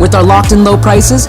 With our locked-in low prices,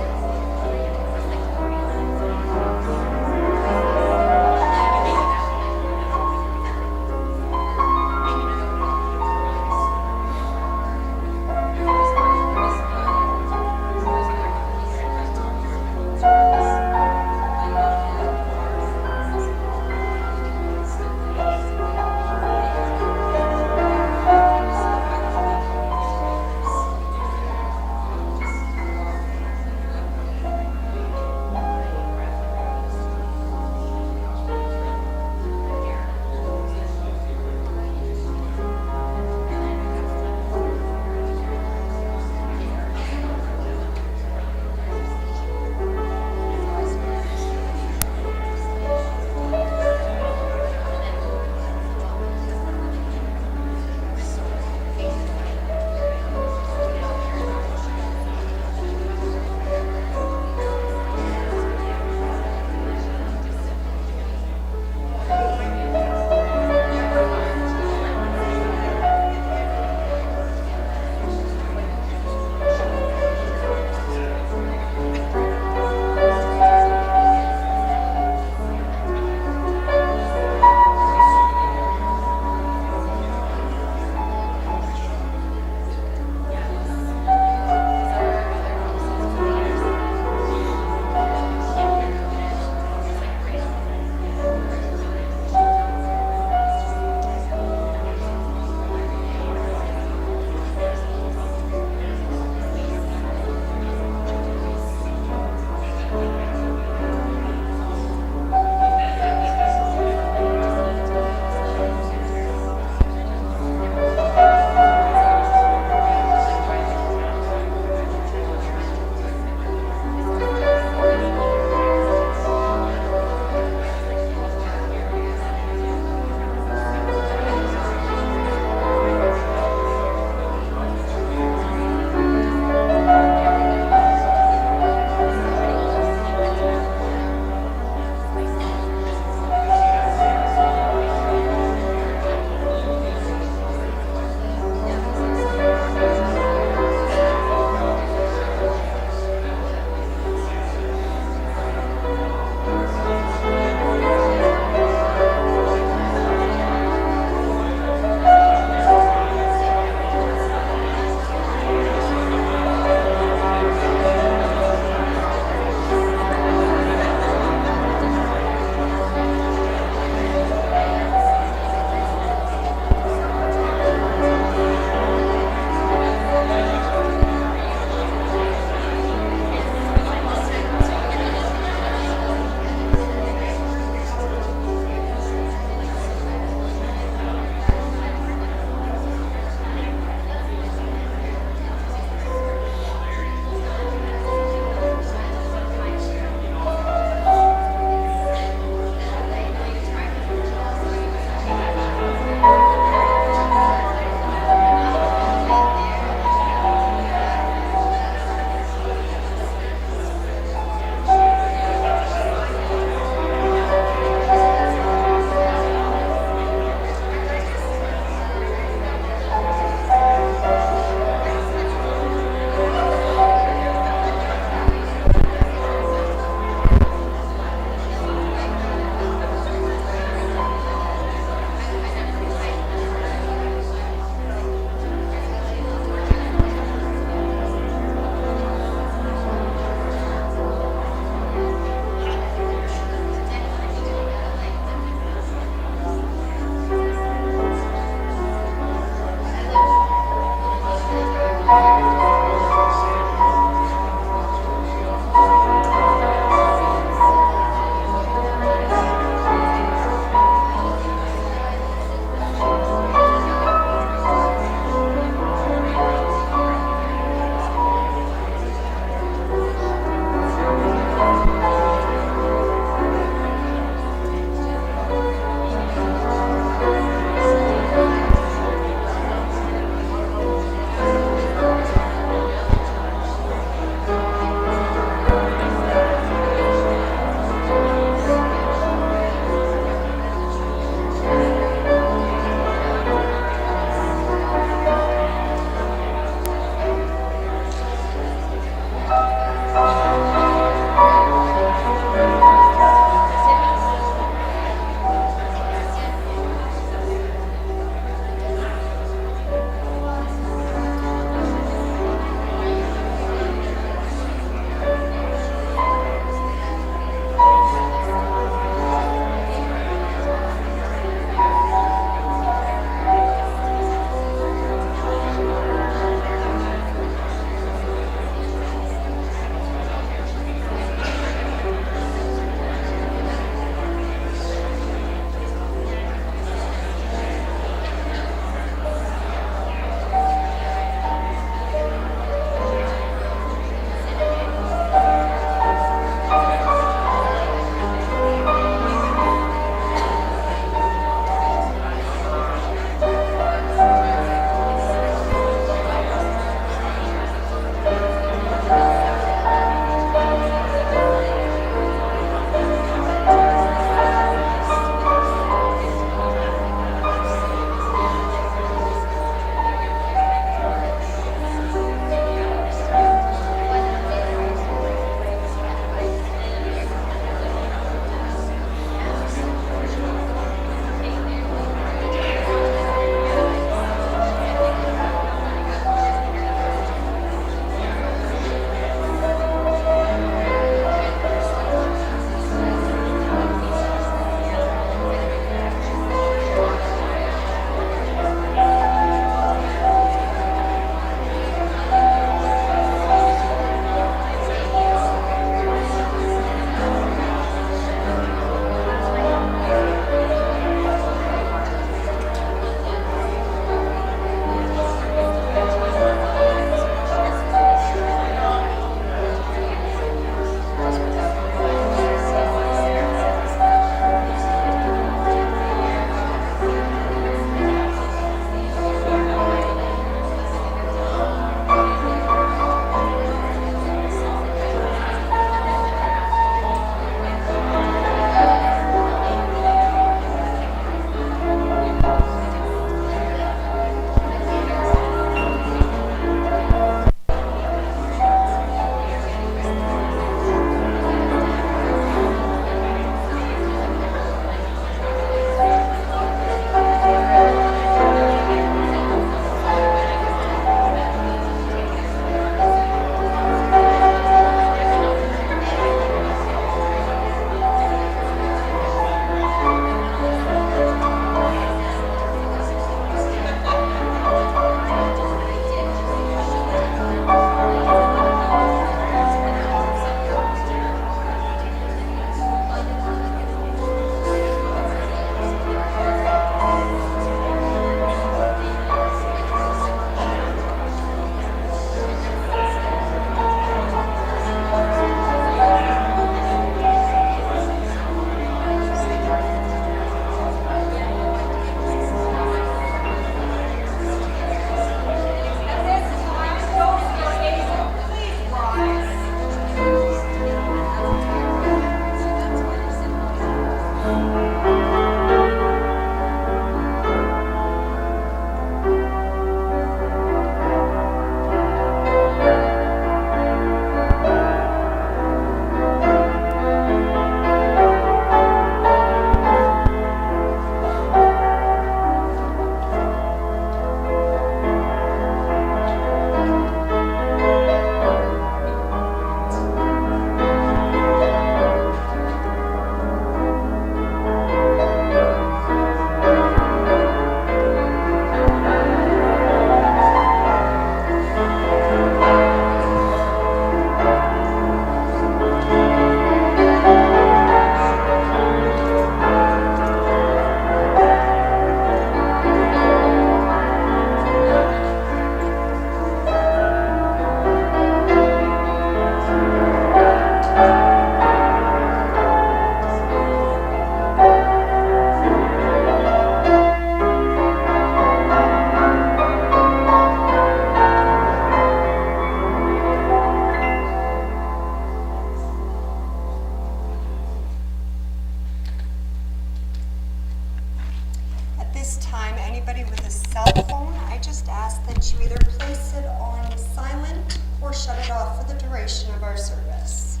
this time, anybody with a cell phone, I just ask that you either place it on silent or shut it off for the duration of our service.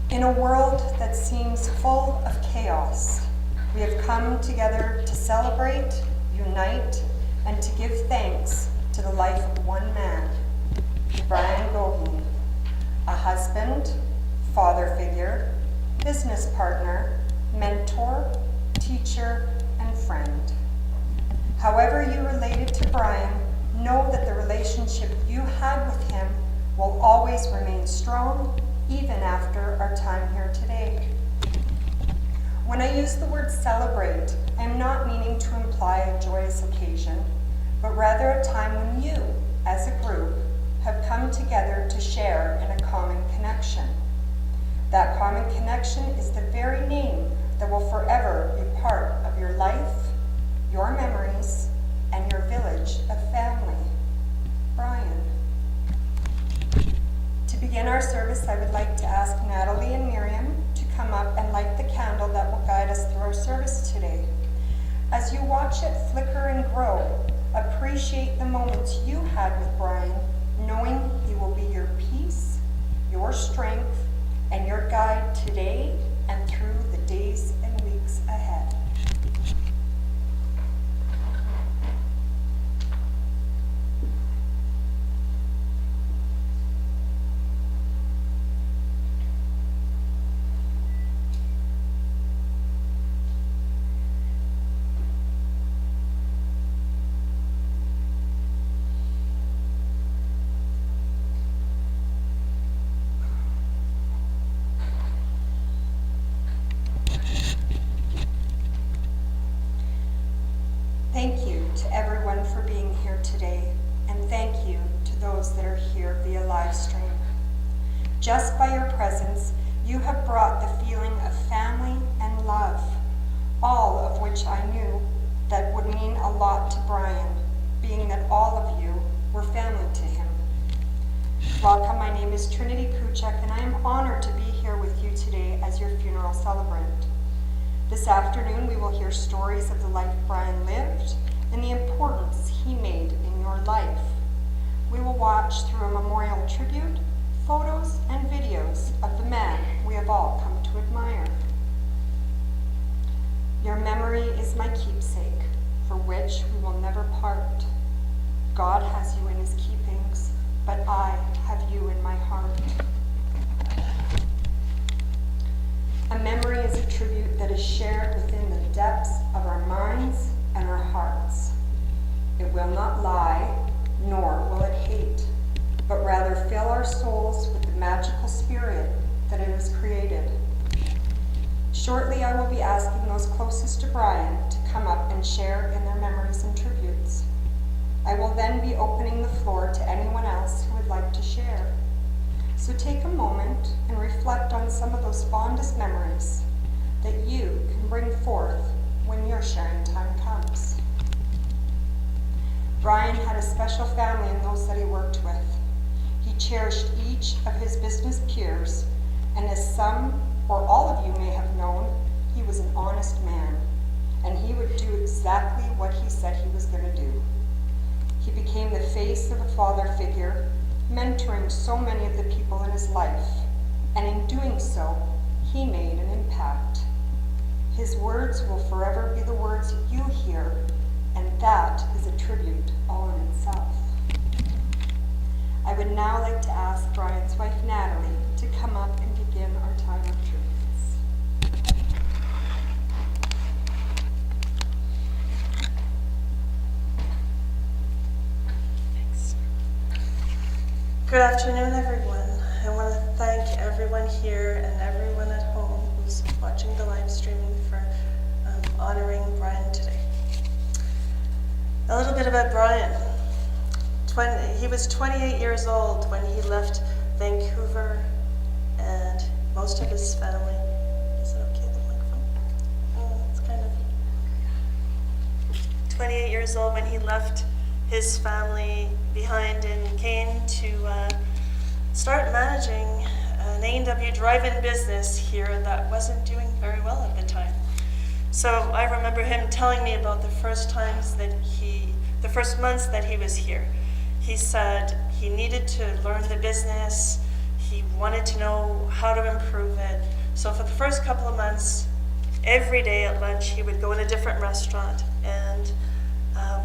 In a world that seems full of chaos, we have come together to celebrate, unite, and to give thanks to the life of one man, Brian Goheen, a husband, father figure, business partner, mentor, teacher, and friend. However you related to Brian, know that the relationship you had with him will always remain strong, even after our time here today. When I use the word celebrate, I am not meaning to imply a joyous occasion, but rather a time when you, as a group, have come together to share in a common connection. That common connection is the very name that will forever be part of your life, your memories, and your village of family, Brian. To begin our service, I would like to ask Natalie and Miriam to come up and light the candle that will guide us through our service today. As you watch it flicker and grow, appreciate the moments you had with Brian, knowing he will be your peace, your strength, and your guide today and through the days and weeks ahead. Thank you to everyone for being here today, and thank you to those that are here via live stream. Just by your presence, you have brought the feeling of family and love, all of which I knew that would mean a lot to Brian, being that all of you were family to him. Welcome, my name is Trinity Kuchek, and I am honored to be here with you today as your funeral celebrant. This afternoon, we will hear stories of the life Brian lived and the importance he made in your life. We will watch through a memorial tribute, photos, and videos of the man we have all come to admire. Your memory is my keepsake, for which we will never part. God has you in his keepings, but I have you in my heart. A memory is a tribute that is shared within the depths of our minds and our hearts. It will not lie, nor will it hate, but rather fill our souls with the magical spirit that it has created. Shortly, I will be asking those closest to Brian to come up and share in their memories and tributes. I will then be opening the floor to anyone else who would like to share. So take a moment and reflect on some of those fondest memories that you can bring forth when your sharing time comes. Brian had a special family in those that he worked with. He cherished each of his business peers, and as some or all of you may have known, he was an honest man, and he would do exactly what he said he was going to do. He became the face of a father figure, mentoring so many of the people in his life, and in doing so, he made an impact. His words will forever be the words you hear, and that is a tribute all in itself. I would now like to ask Brian's wife, Natalie, to come up and begin our time of tributes. Good afternoon, everyone. I want to thank everyone here and everyone at home who's watching the live streaming for honoring Brian today. A little bit about Brian. He was 28 years old when he left Vancouver and most of his family. Is it okay, the microphone? Oh, it's kind of... 28 years old when he left his family behind in Goheen to start managing an A&W drive-in business here that wasn't doing very well at the time. So I remember him telling me about the first months that he was here. He said he needed to learn the business. He wanted to know how to improve it. So for the first couple of months, every day at lunch, he would go in a different restaurant and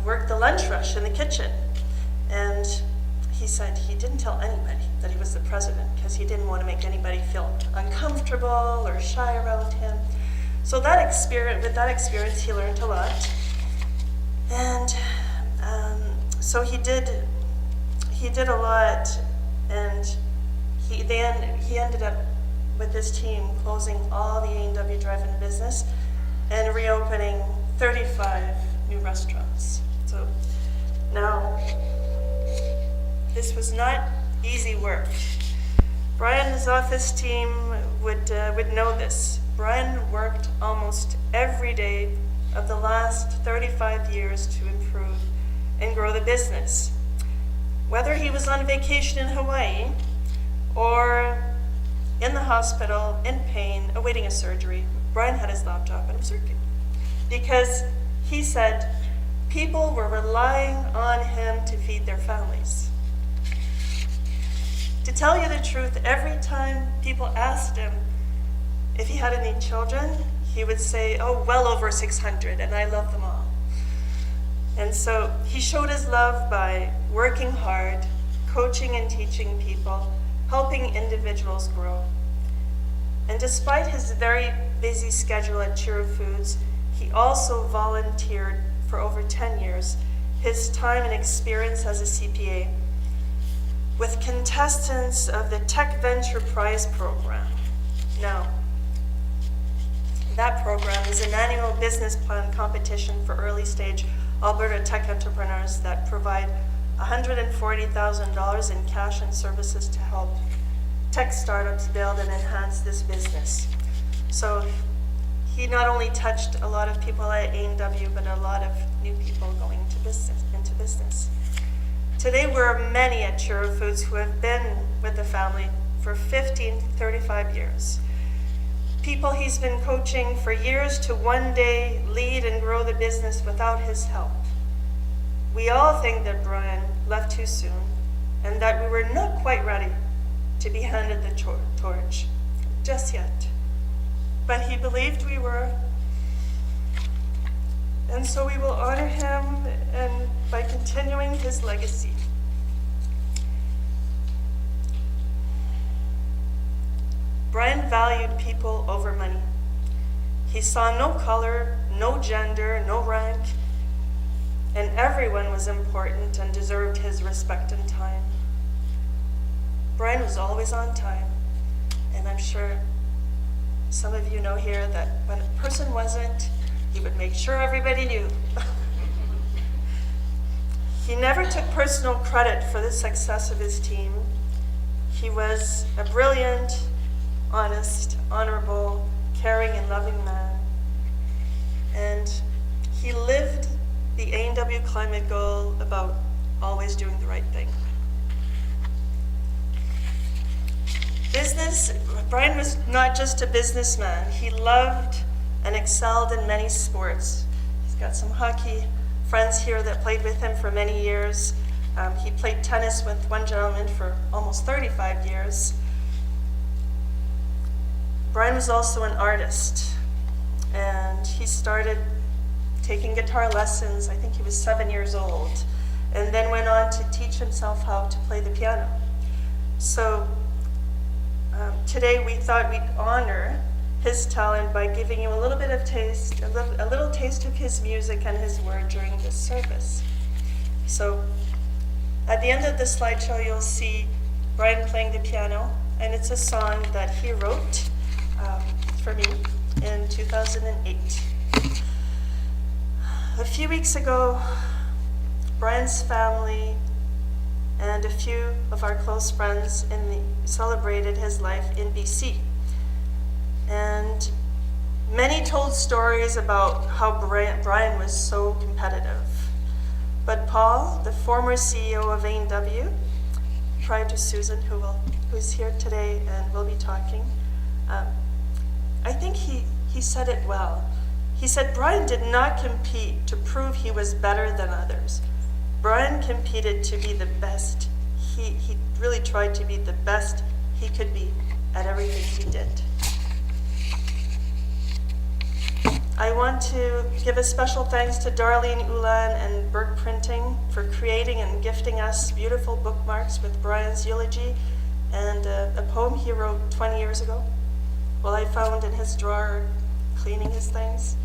work the lunch rush in the kitchen. And he said he didn't tell anybody that he was the president because he didn't want to make anybody feel uncomfortable or shy around him. So with that experience, he learned a lot. And so he did a lot, and he ended up with his team closing all the A&W drive-in business and reopening 35 new restaurants. So now, this was not easy work. Brian's office team would know this. Brian worked almost every day of the last 35 years to improve and grow the business. Whether he was on vacation in Hawaii or in the hospital in pain, awaiting a surgery, Brian had his laptop and was working. Because he said people were relying on him to feed their families. To tell you the truth, every time people asked him if he had any children, he would say, oh, well over 600, and I love them all. And so he showed his love by working hard, coaching and teaching people, helping individuals grow. And despite his very busy schedule at Chiro Foods, he also volunteered for over 10 years his time and experience as a CPA with contestants of the Tech Venture Prize program. Now, that program is an annual business plan competition for early stage Alberta tech entrepreneurs that provide $140,000 in cash and services to help tech startups build and enhance this business. So he not only touched a lot of people at A&W, but a lot of new people going into business. Today, there are many at Chiro Foods who have been with the family for 15 to 35 years. People he's been coaching for years to one day lead and grow the business without his help. We all think that Brian left too soon and that we were not quite ready to be handed the torch just yet. But he believed we were. And so we will honor him and by continuing his legacy. Brian valued people over money. He saw no color, no gender, no rank, and everyone was important and deserved his respect and time. Brian was always on time, and I'm sure some of you know here that when a person wasn't, he would make sure everybody knew. He never took personal credit for the success of his team. He was a brilliant, honest, honorable, caring, and loving man. And he lived the A&W climate goal about always doing the right thing. Brian was not just a businessman. He loved and excelled in many sports. He's got some hockey friends here that played with him for many years. He played tennis with one gentleman for almost 35 years. Brian was also an artist, and he started taking guitar lessons. I think he was 7 years old, and then went on to teach himself how to play the piano. So today we thought we'd honor his talent by giving you a little bit of taste, a little taste of his music and his word during this service. So at the end of the slideshow, you'll see Brian playing the piano, and it's a song that he wrote for me in 2008. A few weeks ago, Brian's family and a few of our close friends celebrated his life in BC. And many told stories about how Brian was so competitive. But Paul, the former CEO of A&W, prior to Susan, who's here today and will be talking, I think he said it well. He said Brian did not compete to prove he was better than others. Brian competed to be the best. He really tried to be the best he could be at everything he did. I want to give a special thanks to Darlene Ulan and Burke Printing for creating and gifting us beautiful bookmarks with Brian's eulogy and a poem he wrote 20 years ago. Well, I found in his drawer cleaning his things.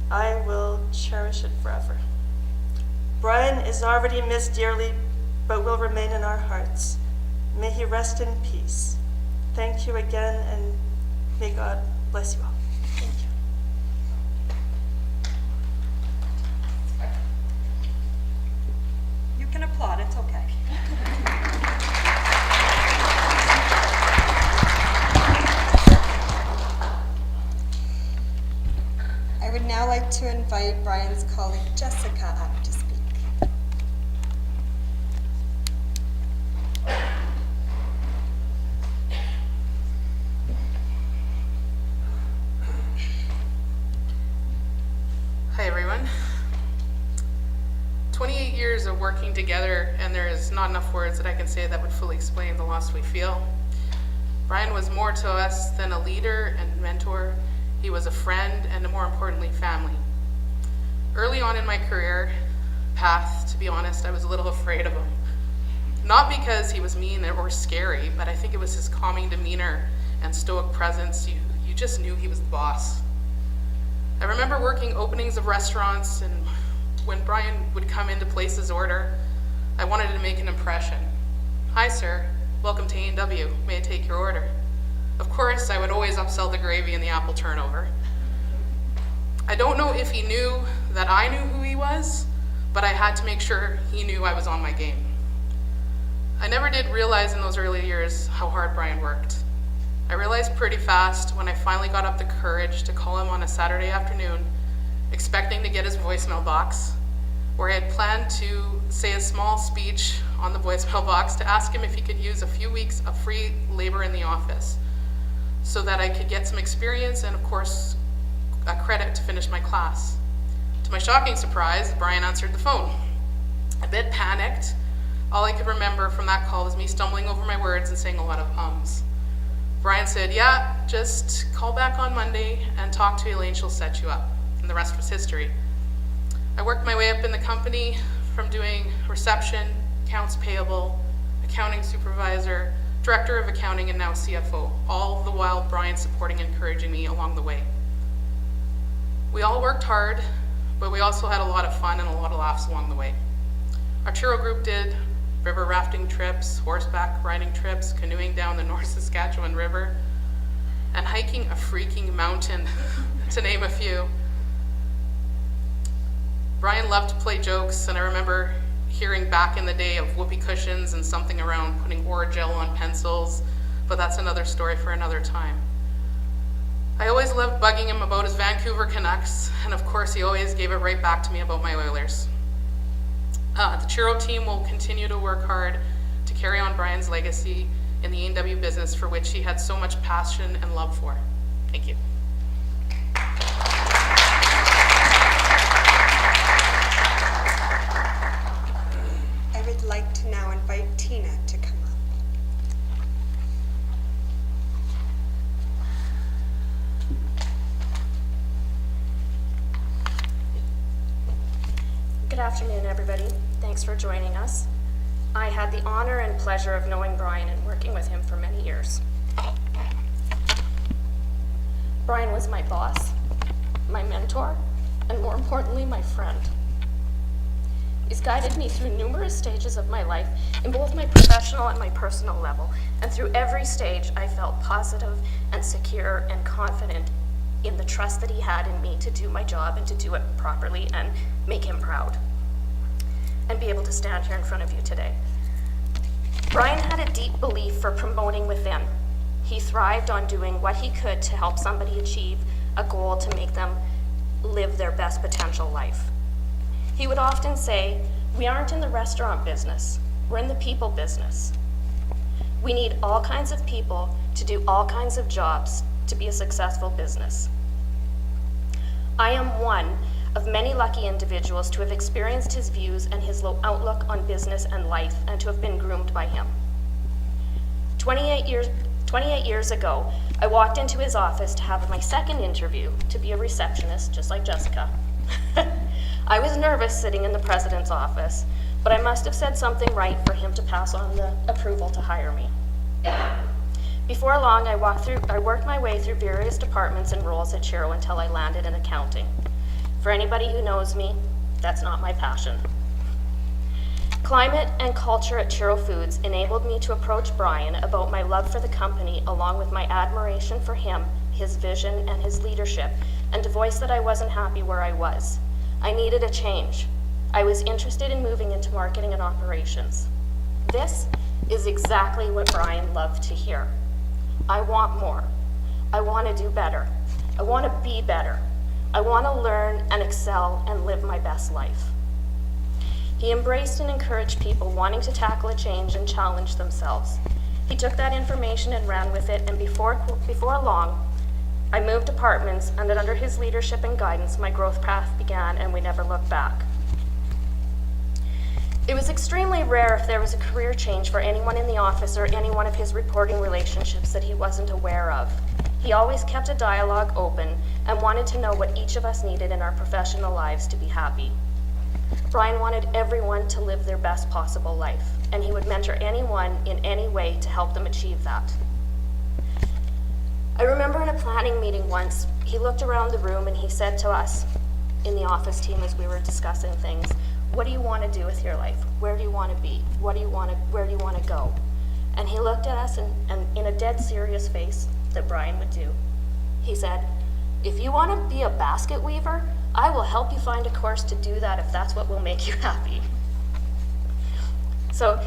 I will cherish it forever. Brian is already missed dearly, but will remain in our hearts. May he rest in peace. Thank you again, and may God bless you all. Thank you. You can applaud, it's okay. I would now like to invite Brian's colleague Jessica up to speak. Hi everyone. 28 years of working together, and there is not enough words that I can say that would fully explain the loss we feel. Brian was more to us than a leader and mentor. He was a friend and, more importantly, family. Early on in my career path, to be honest, I was a little afraid of him. Not because he was mean or scary, but I think it was his calming demeanor and stoic presence. You just knew he was the boss. I remember working openings of restaurants, and when Brian would come in to place his order, I wanted to make an impression. Hi, sir. Welcome to A&W. May I take your order? Of course, I would always upsell the gravy and the apple turnover. I don't know if he knew that I knew who he was, but I had to make sure he knew I was on my game. I never did realize in those early years how hard Brian worked. I realized pretty fast when I finally got up the courage to call him on a Saturday afternoon, expecting to get his voicemail box, where I had planned to say a small speech on the voicemail box to ask him if he could use a few weeks of free labor in the office so that I could get some experience and, of course, a credit to finish my class. To my shocking surprise, Brian answered the phone. A bit panicked, all I could remember from that call was me stumbling over my words and saying a lot of ums. Brian said, yeah, just call back on Monday and talk to Elaine, she'll set you up. And the rest was history. I worked my way up in the company from doing reception, accounts payable, accounting supervisor, director of accounting, and now CFO, all the while Brian supporting and encouraging me along the way. We all worked hard, but we also had a lot of fun and a lot of laughs along the way. Our churro group did river rafting trips, horseback riding trips, canoeing down the North Saskatchewan River, and hiking a freaking mountain, to name a few. Brian loved to play jokes, and I remember hearing back in the day of whoopee cushions and something around putting Orajel on pencils, but that's another story for another time. I always loved bugging him about his Vancouver Canucks, and of course he always gave it right back to me about my Oilers. The churro team will continue to work hard to carry on Brian's legacy in the A&W business, for which he had so much passion and love for. Thank you. I would like to now invite Tina to come up. Good afternoon, everybody. Thanks for joining us. I had the honor and pleasure of knowing Brian and working with him for many years. Brian was my boss, my mentor, and more importantly, my friend. He's guided me through numerous stages of my life in both my professional and my personal level, and through every stage I felt positive and secure and confident in the trust that he had in me to do my job and to do it properly and make him proud, and be able to stand here in front of you today. Brian had a deep belief for promoting within. He thrived on doing what he could to help somebody achieve a goal to make them live their best potential life. He would often say, "We aren't in the restaurant business, we're in the people business. We need all kinds of people to do all kinds of jobs to be a successful business." I am one of many lucky individuals to have experienced his views and his outlook on business and life, and to have been groomed by him. 28 years ago, I walked into his office to have my second interview to be a receptionist, just like Jessica. I was nervous sitting in the president's office, but I must have said something right for him to pass on the approval to hire me. Before long, I worked my way through various departments and roles at Chiro until I landed in accounting. For anybody who knows me, that's not my passion. Climate and culture at Chiro Foods enabled me to approach Brian about my love for the company, along with my admiration for him, his vision, and his leadership, and to voice that I wasn't happy where I was. I needed a change. I was interested in moving into marketing and operations. This is exactly what Brian loved to hear. I want more. I want to do better. I want to be better. I want to learn and excel and live my best life. He embraced and encouraged people wanting to tackle a change and challenge themselves. He took that information and ran with it, and before long, I moved departments, and that under his leadership and guidance, my growth path began, and we never looked back. It was extremely rare if there was a career change for anyone in the office or any one of his reporting relationships that he wasn't aware of. He always kept a dialogue open and wanted to know what each of us needed in our professional lives to be happy. Brian wanted everyone to live their best possible life, and he would mentor anyone in any way to help them achieve that. I remember in a planning meeting once, he looked around the room and he said to us in the office team as we were discussing things, "What do you want to do with your life? Where do you want to be? Where do you want to go?" And he looked at us and in a dead serious face that Brian would do, he said, "If you want to be a basket weaver, I will help you find a course to do that if that's what will make you happy." So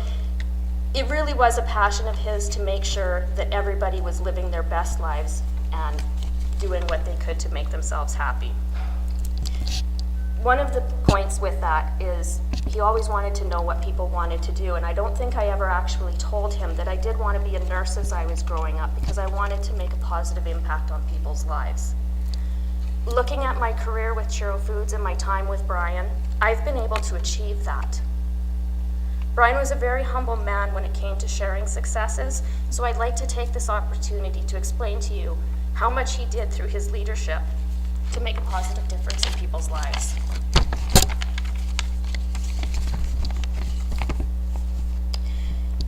it really was a passion of his to make sure that everybody was living their best lives and doing what they could to make themselves happy. One of the points with that is he always wanted to know what people wanted to do, and I don't think I ever actually told him that I did want to be a nurse as I was growing up because I wanted to make a positive impact on people's lives. Looking at my career with Chiro Foods and my time with Brian, I've been able to achieve that. Brian was a very humble man when it came to sharing successes, so I'd like to take this opportunity to explain to you how much he did through his leadership to make a positive difference in people's lives.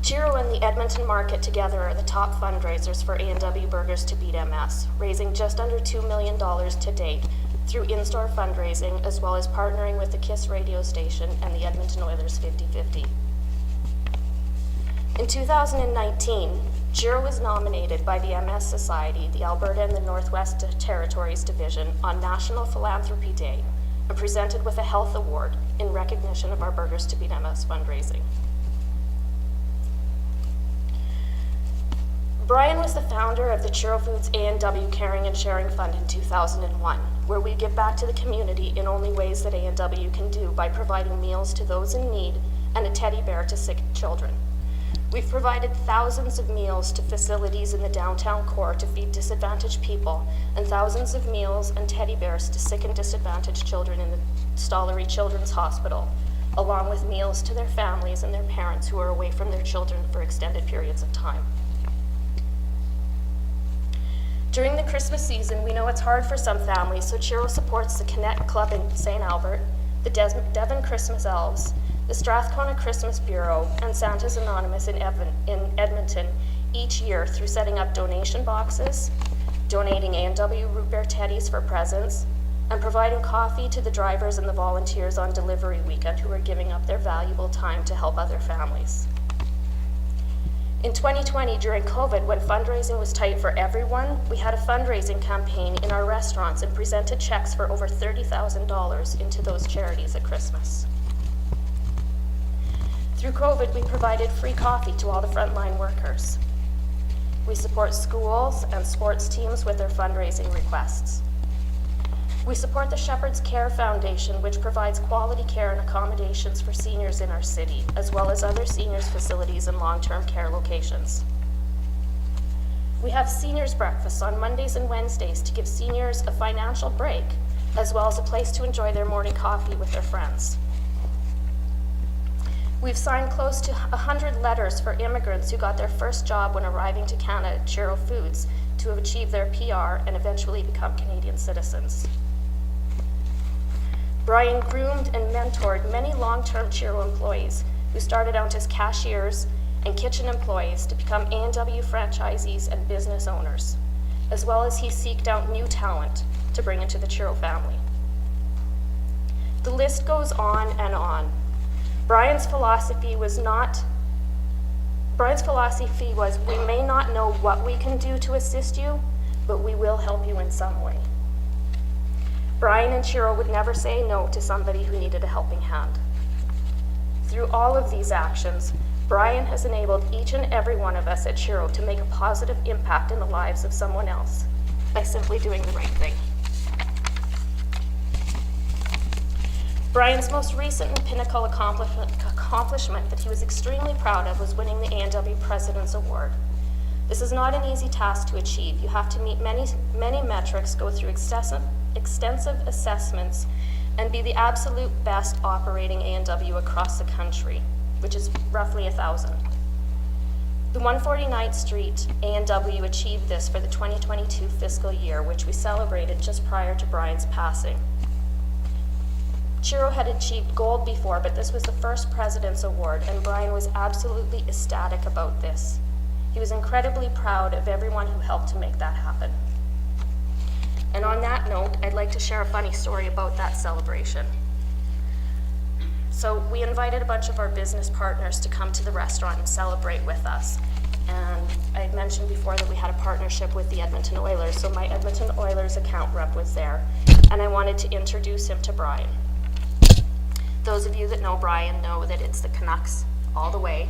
Chiro and the Edmonton Market together are the top fundraisers for A&W Burgers to Beat MS, raising just under $2 million to date through in-store fundraising, as well as partnering with the KISS radio station and the Edmonton Oilers 50-50. In 2019, Chiro was nominated by the MS Society, the Alberta and the Northwest Territories Division, on National Philanthropy Day, and presented with a Health Award in recognition of our Burgers to Beat MS fundraising. Brian was the founder of the Chiro Foods A&W Caring and Sharing Fund in 2001, where we give back to the community in only ways that A&W can do by providing meals to those in need and a teddy bear to sick children. We've provided thousands of meals to facilities in the downtown core to feed disadvantaged people, and thousands of meals and teddy bears to sick and disadvantaged children in the Stollery Children's Hospital, along with meals to their families and their parents who are away from their children for extended periods of time. During the Christmas season, we know it's hard for some families, so Chiro supports the Connect Club in St. Albert, the Devon Christmas Elves, the Strathcona Christmas Bureau, and Santa's Anonymous in Edmonton each year through setting up donation boxes, donating A&W root beer teddies for presents, and providing coffee to the drivers and the volunteers on delivery weekend who are giving up their valuable time to help other families. In 2020, during COVID, when fundraising was tight for everyone, we had a fundraising campaign in our restaurants and presented checks for over $30,000 into those charities at Christmas. Through COVID, we provided free coffee to all the frontline workers. We support schools and sports teams with their fundraising requests. We support the Shepherd's Care Foundation, which provides quality care and accommodations for seniors in our city, as well as other seniors' facilities and long-term care locations. We have seniors' breakfasts on Mondays and Wednesdays to give seniors a financial break, as well as a place to enjoy their morning coffee with their friends. We've signed close to 100 letters for immigrants who got their first job when arriving to Canada at Chiro Foods to have achieved their PR and eventually become Canadian citizens. Brian groomed and mentored many long-term Chiro employees who started out as cashiers and kitchen employees to become A&W franchisees and business owners, as well as he seeked out new talent to bring into the Chiro family. The list goes on and on. Brian's philosophy was, we may not know what we can do to assist you, but we will help you in some way. Brian and Chiro would never say no to somebody who needed a helping hand. Through all of these actions, Brian has enabled each and every one of us at Chiro to make a positive impact in the lives of someone else by simply doing the right thing. Brian's most recent and pinnacle accomplishment that he was extremely proud of was winning the A&W President's Award. This is not an easy task to achieve. You have to meet many metrics, go through extensive assessments, and be the absolute best operating A&W across the country, which is roughly 1,000. The 149th Street A&W achieved this for the 2022 fiscal year, which we celebrated just prior to Brian's passing. Chiro had achieved gold before, but this was the first President's Award, and Brian was absolutely ecstatic about this. He was incredibly proud of everyone who helped to make that happen. And on that note, I'd like to share a funny story about that celebration. So we invited a bunch of our business partners to come to the restaurant and celebrate with us. And I had mentioned before that we had a partnership with the Edmonton Oilers, so my Edmonton Oilers account rep was there, and I wanted to introduce him to Brian. Those of you that know Brian know that it's the Canucks all the way,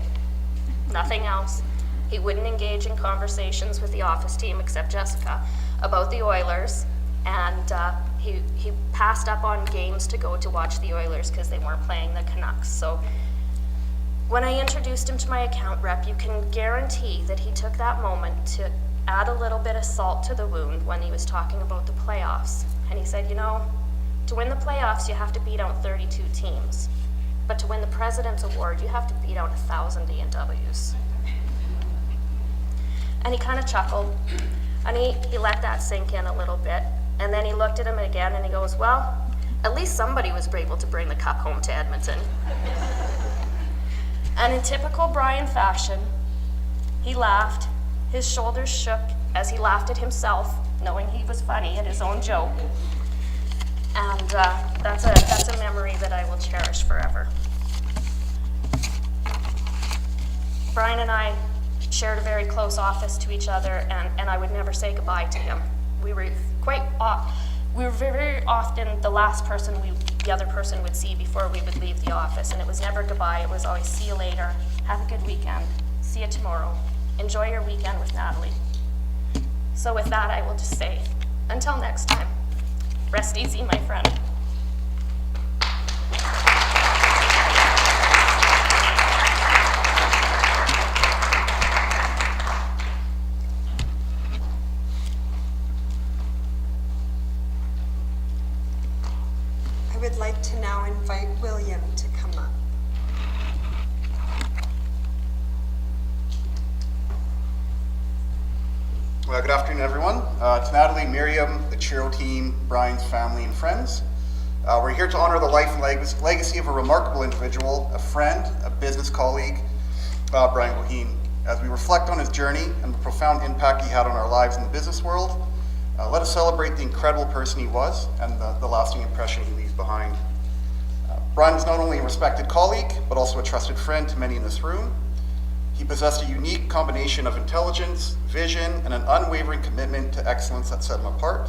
nothing else. He wouldn't engage in conversations with the office team, except Jessica, about the Oilers, and he passed up on games to go to watch the Oilers because they weren't playing the Canucks. So when I introduced him to my account rep, you can guarantee that he took that moment to add a little bit of salt to the wound when he was talking about the playoffs. And he said, you know, to win the playoffs, you have to beat out 32 teams. But to win the President's Award, you have to beat out 1,000 A&Ws. And he kind of chuckled, and he let that sink in a little bit. And then he looked at him again and he goes, well, at least somebody was able to bring the cup home to Edmonton. And in typical Brian fashion, he laughed. His shoulders shook as he laughed at himself, knowing he was funny at his own joke. And that's a memory that I will cherish forever. Brian and I shared a very close office to each other, and I would never say goodbye to him. We were very often the last person the other person would see before we would leave the office, and it was never goodbye. It was always see you later, have a good weekend, see you tomorrow, enjoy your weekend with Natalie. So with that, I will just say, until next time, rest easy, my friend. I would like to now invite William to come up. Well, good afternoon, everyone. It's Natalie, Miriam, the Chiro team, Brian's family and friends. We're here to honor the life and legacy of a remarkable individual, a friend, a business colleague, Brian Goheen. As we reflect on his journey and the profound impact he had on our lives in the business world, let us celebrate the incredible person he was and the lasting impression he leaves behind. Brian was not only a respected colleague, but also a trusted friend to many in this room. He possessed a unique combination of intelligence, vision, and an unwavering commitment to excellence that set him apart.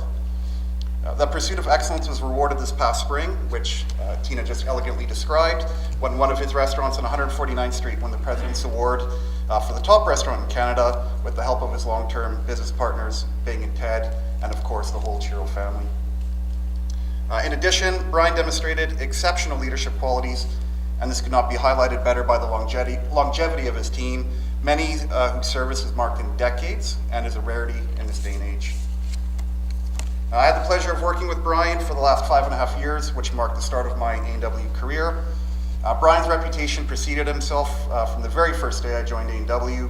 That pursuit of excellence was rewarded this past spring, which Tina just elegantly described, when one of his restaurants on 149th Street won the President's Award for the top restaurant in Canada with the help of his long-term business partners, Bing and Ted, and of course the whole Chiro family. In addition, Brian demonstrated exceptional leadership qualities, and this could not be highlighted better by the longevity of his team, many whose service is marked in decades and is a rarity in this day and age. I had the pleasure of working with Brian for the last 5.5 years, which marked the start of my A&W career. Brian's reputation preceded himself from the very first day I joined A&W.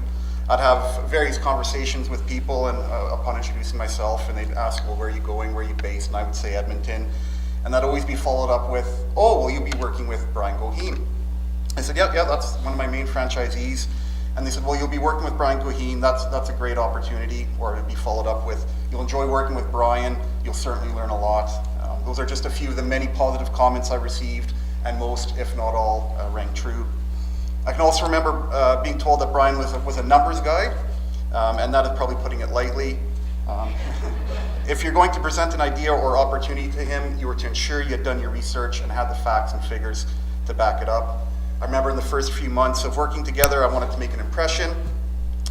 I'd have various conversations with people and upon introducing myself, and they'd ask, well, where are you going, where are you based? And I would say Edmonton. And that'd always be followed up with, oh, will you be working with Brian Goheen? I said, yeah, that's one of my main franchisees. And they said, well, you'll be working with Brian Goheen, that's a great opportunity. Or it'd be followed up with, you'll enjoy working with Brian, you'll certainly learn a lot. Those are just a few of the many positive comments I received, and most, if not all, rang true. I can also remember being told that Brian was a numbers guy, and that is probably putting it lightly. If you're going to present an idea or opportunity to him, you were to ensure you had done your research and had the facts and figures to back it up. I remember in the first few months of working together, I wanted to make an impression,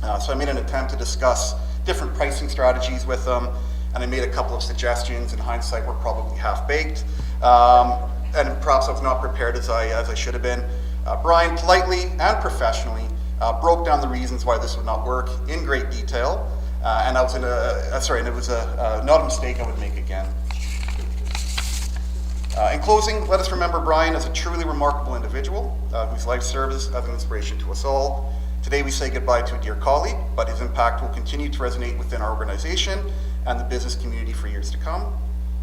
so I made an attempt to discuss different pricing strategies with him, and I made a couple of suggestions. In hindsight, were probably half-baked, and perhaps I was not prepared as I should have been. Brian politely and professionally broke down the reasons why this would not work in great detail, and I was and it was not a mistake I would make again. In closing, let us remember Brian as a truly remarkable individual whose life serves as an inspiration to us all. Today we say goodbye to a dear colleague, but his impact will continue to resonate within our organization and the business community for years to come.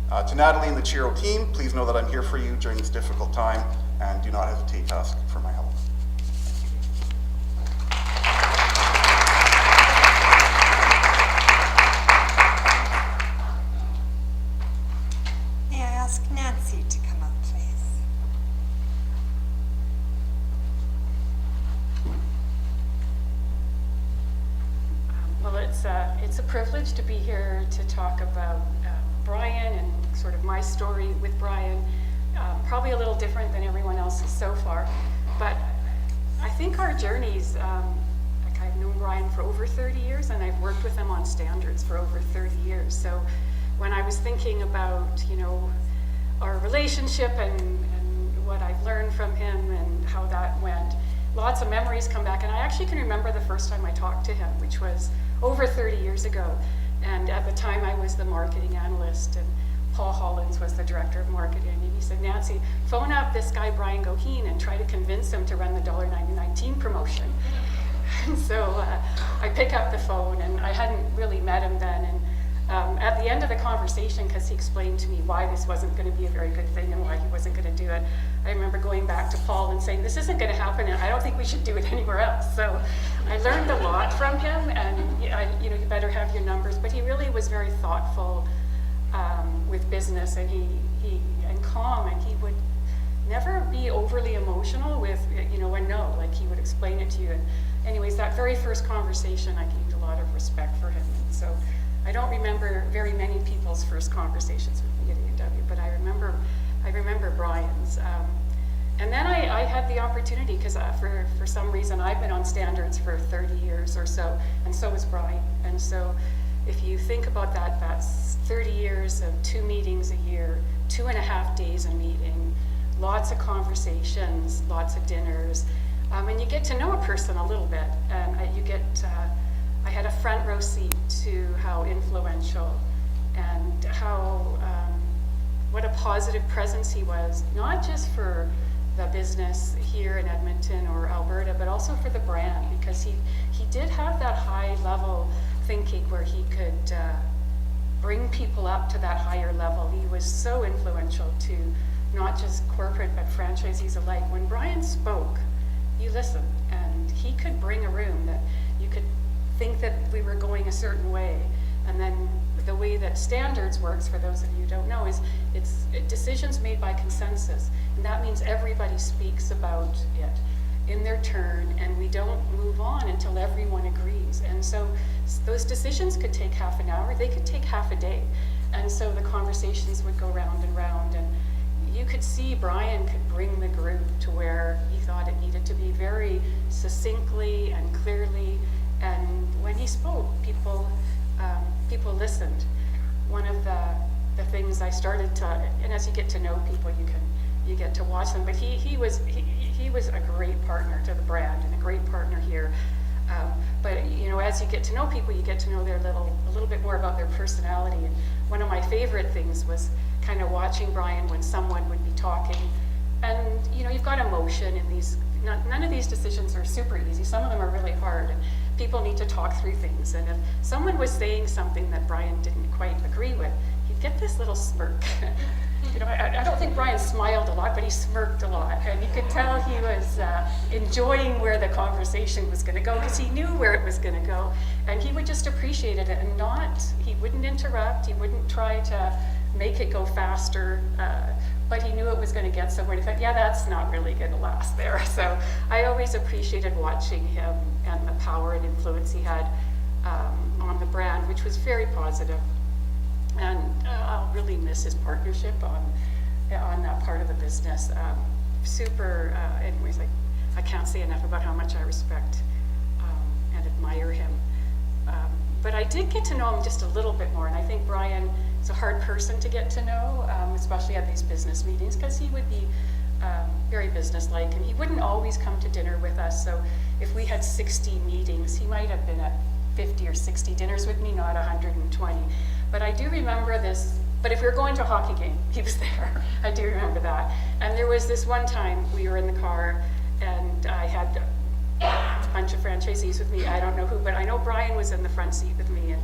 To Natalie and the Chiro team, please know that I'm here for you during this difficult time, and do not hesitate to ask for my help. May I ask Nancy to come up, please? Well, it's a privilege to be here to talk about Brian and sort of my story with Brian. Probably a little different than everyone else's so far, but I think our journeys, like I've known Brian for over 30 years, and I've worked with him on standards for over 30 years. So when I was thinking about, our relationship and what I've learned from him and how that went, lots of memories come back. And I actually can remember the first time I talked to him, which was over 30 years ago. And at the time I was the marketing analyst, and Paul Hollins was the director of marketing. And he said, Nancy, phone up this guy Brian Goheen and try to convince him to run the $1.99 team promotion. And so I pick up the phone, and I hadn't really met him then. And at the end of the conversation, because he explained to me why this wasn't going to be a very good thing and why he wasn't going to do it, I remember going back to Paul and saying, this isn't going to happen, and I don't think we should do it anywhere else. So I learned a lot from him, and you better have your numbers. But he really was very thoughtful with business, and and calm, and he would never be overly emotional with a no. Like, he would explain it to you. And anyways, that very first conversation, I gained a lot of respect for him. And so I don't remember very many people's first conversations with me at A&W, but I remember Brian's. And then I had the opportunity, because for some reason I've been on standards for 30 years or so, and so has Brian. And so if you think about that, that's 30 years of 2 meetings a year, 2.5 days a meeting, lots of conversations, lots of dinners, and you get to know a person a little bit, and I had a front row seat to how influential and how, what a positive presence he was, not just for the business here in Edmonton or Alberta, but also for the brand, because he did have that high level thinking where he could bring people up to that higher level. He was so influential to not just corporate but franchisees alike. When Brian spoke, you listened, and he could bring a room that you could think that we were going a certain way. And then the way that standards works, for those of you who don't know, is it's decisions made by consensus. And that means everybody speaks about it in their turn, and we don't move on until everyone agrees. And so those decisions could take half an hour, they could take half a day. And so the conversations would go round and round, and you could see Brian could bring the group to where he thought it needed to be, very succinctly and clearly. And when he spoke, people listened. One of the the things I started to, and as you get to know people, you get to watch them. But he was a great partner to the brand and a great partner here. But you know, as you get to know people, you get to know a little bit more about their personality. And one of my favorite things was kind of watching Brian when someone would be talking, and you know, you've got emotion in these. None of these decisions are super easy. Some of them are really hard, and people need to talk through things. And if someone was saying something that Brian didn't quite agree with, he'd get this little smirk. You know, I don't think Brian smiled a lot, but he smirked a lot. And you could tell he was enjoying where the conversation was going to go, because he knew where it was going to go. And he would just appreciate it, and he wouldn't interrupt, he wouldn't try to make it go faster, but he knew it was going to get somewhere. He thought, yeah, that's not really going to last there. So I always appreciated watching him and the power and influence he had on the brand, which was very positive. And I'll really miss his partnership on that part of the business. Anyways, I can't say enough about how much I respect and admire him. But I did get to know him just a little bit more, and I think Brian is a hard person to get to know, especially at these business meetings, because he would be very businesslike, and he wouldn't always come to dinner with us. So if we had 60 meetings, he might have been at 50 or 60 dinners with me, not 120. But I do remember this, but if we were going to a hockey game, he was there. I do remember that. And there was this one time we were in the car, and I had a bunch of franchisees with me. I don't know who, but I know Brian was in the front seat with me, and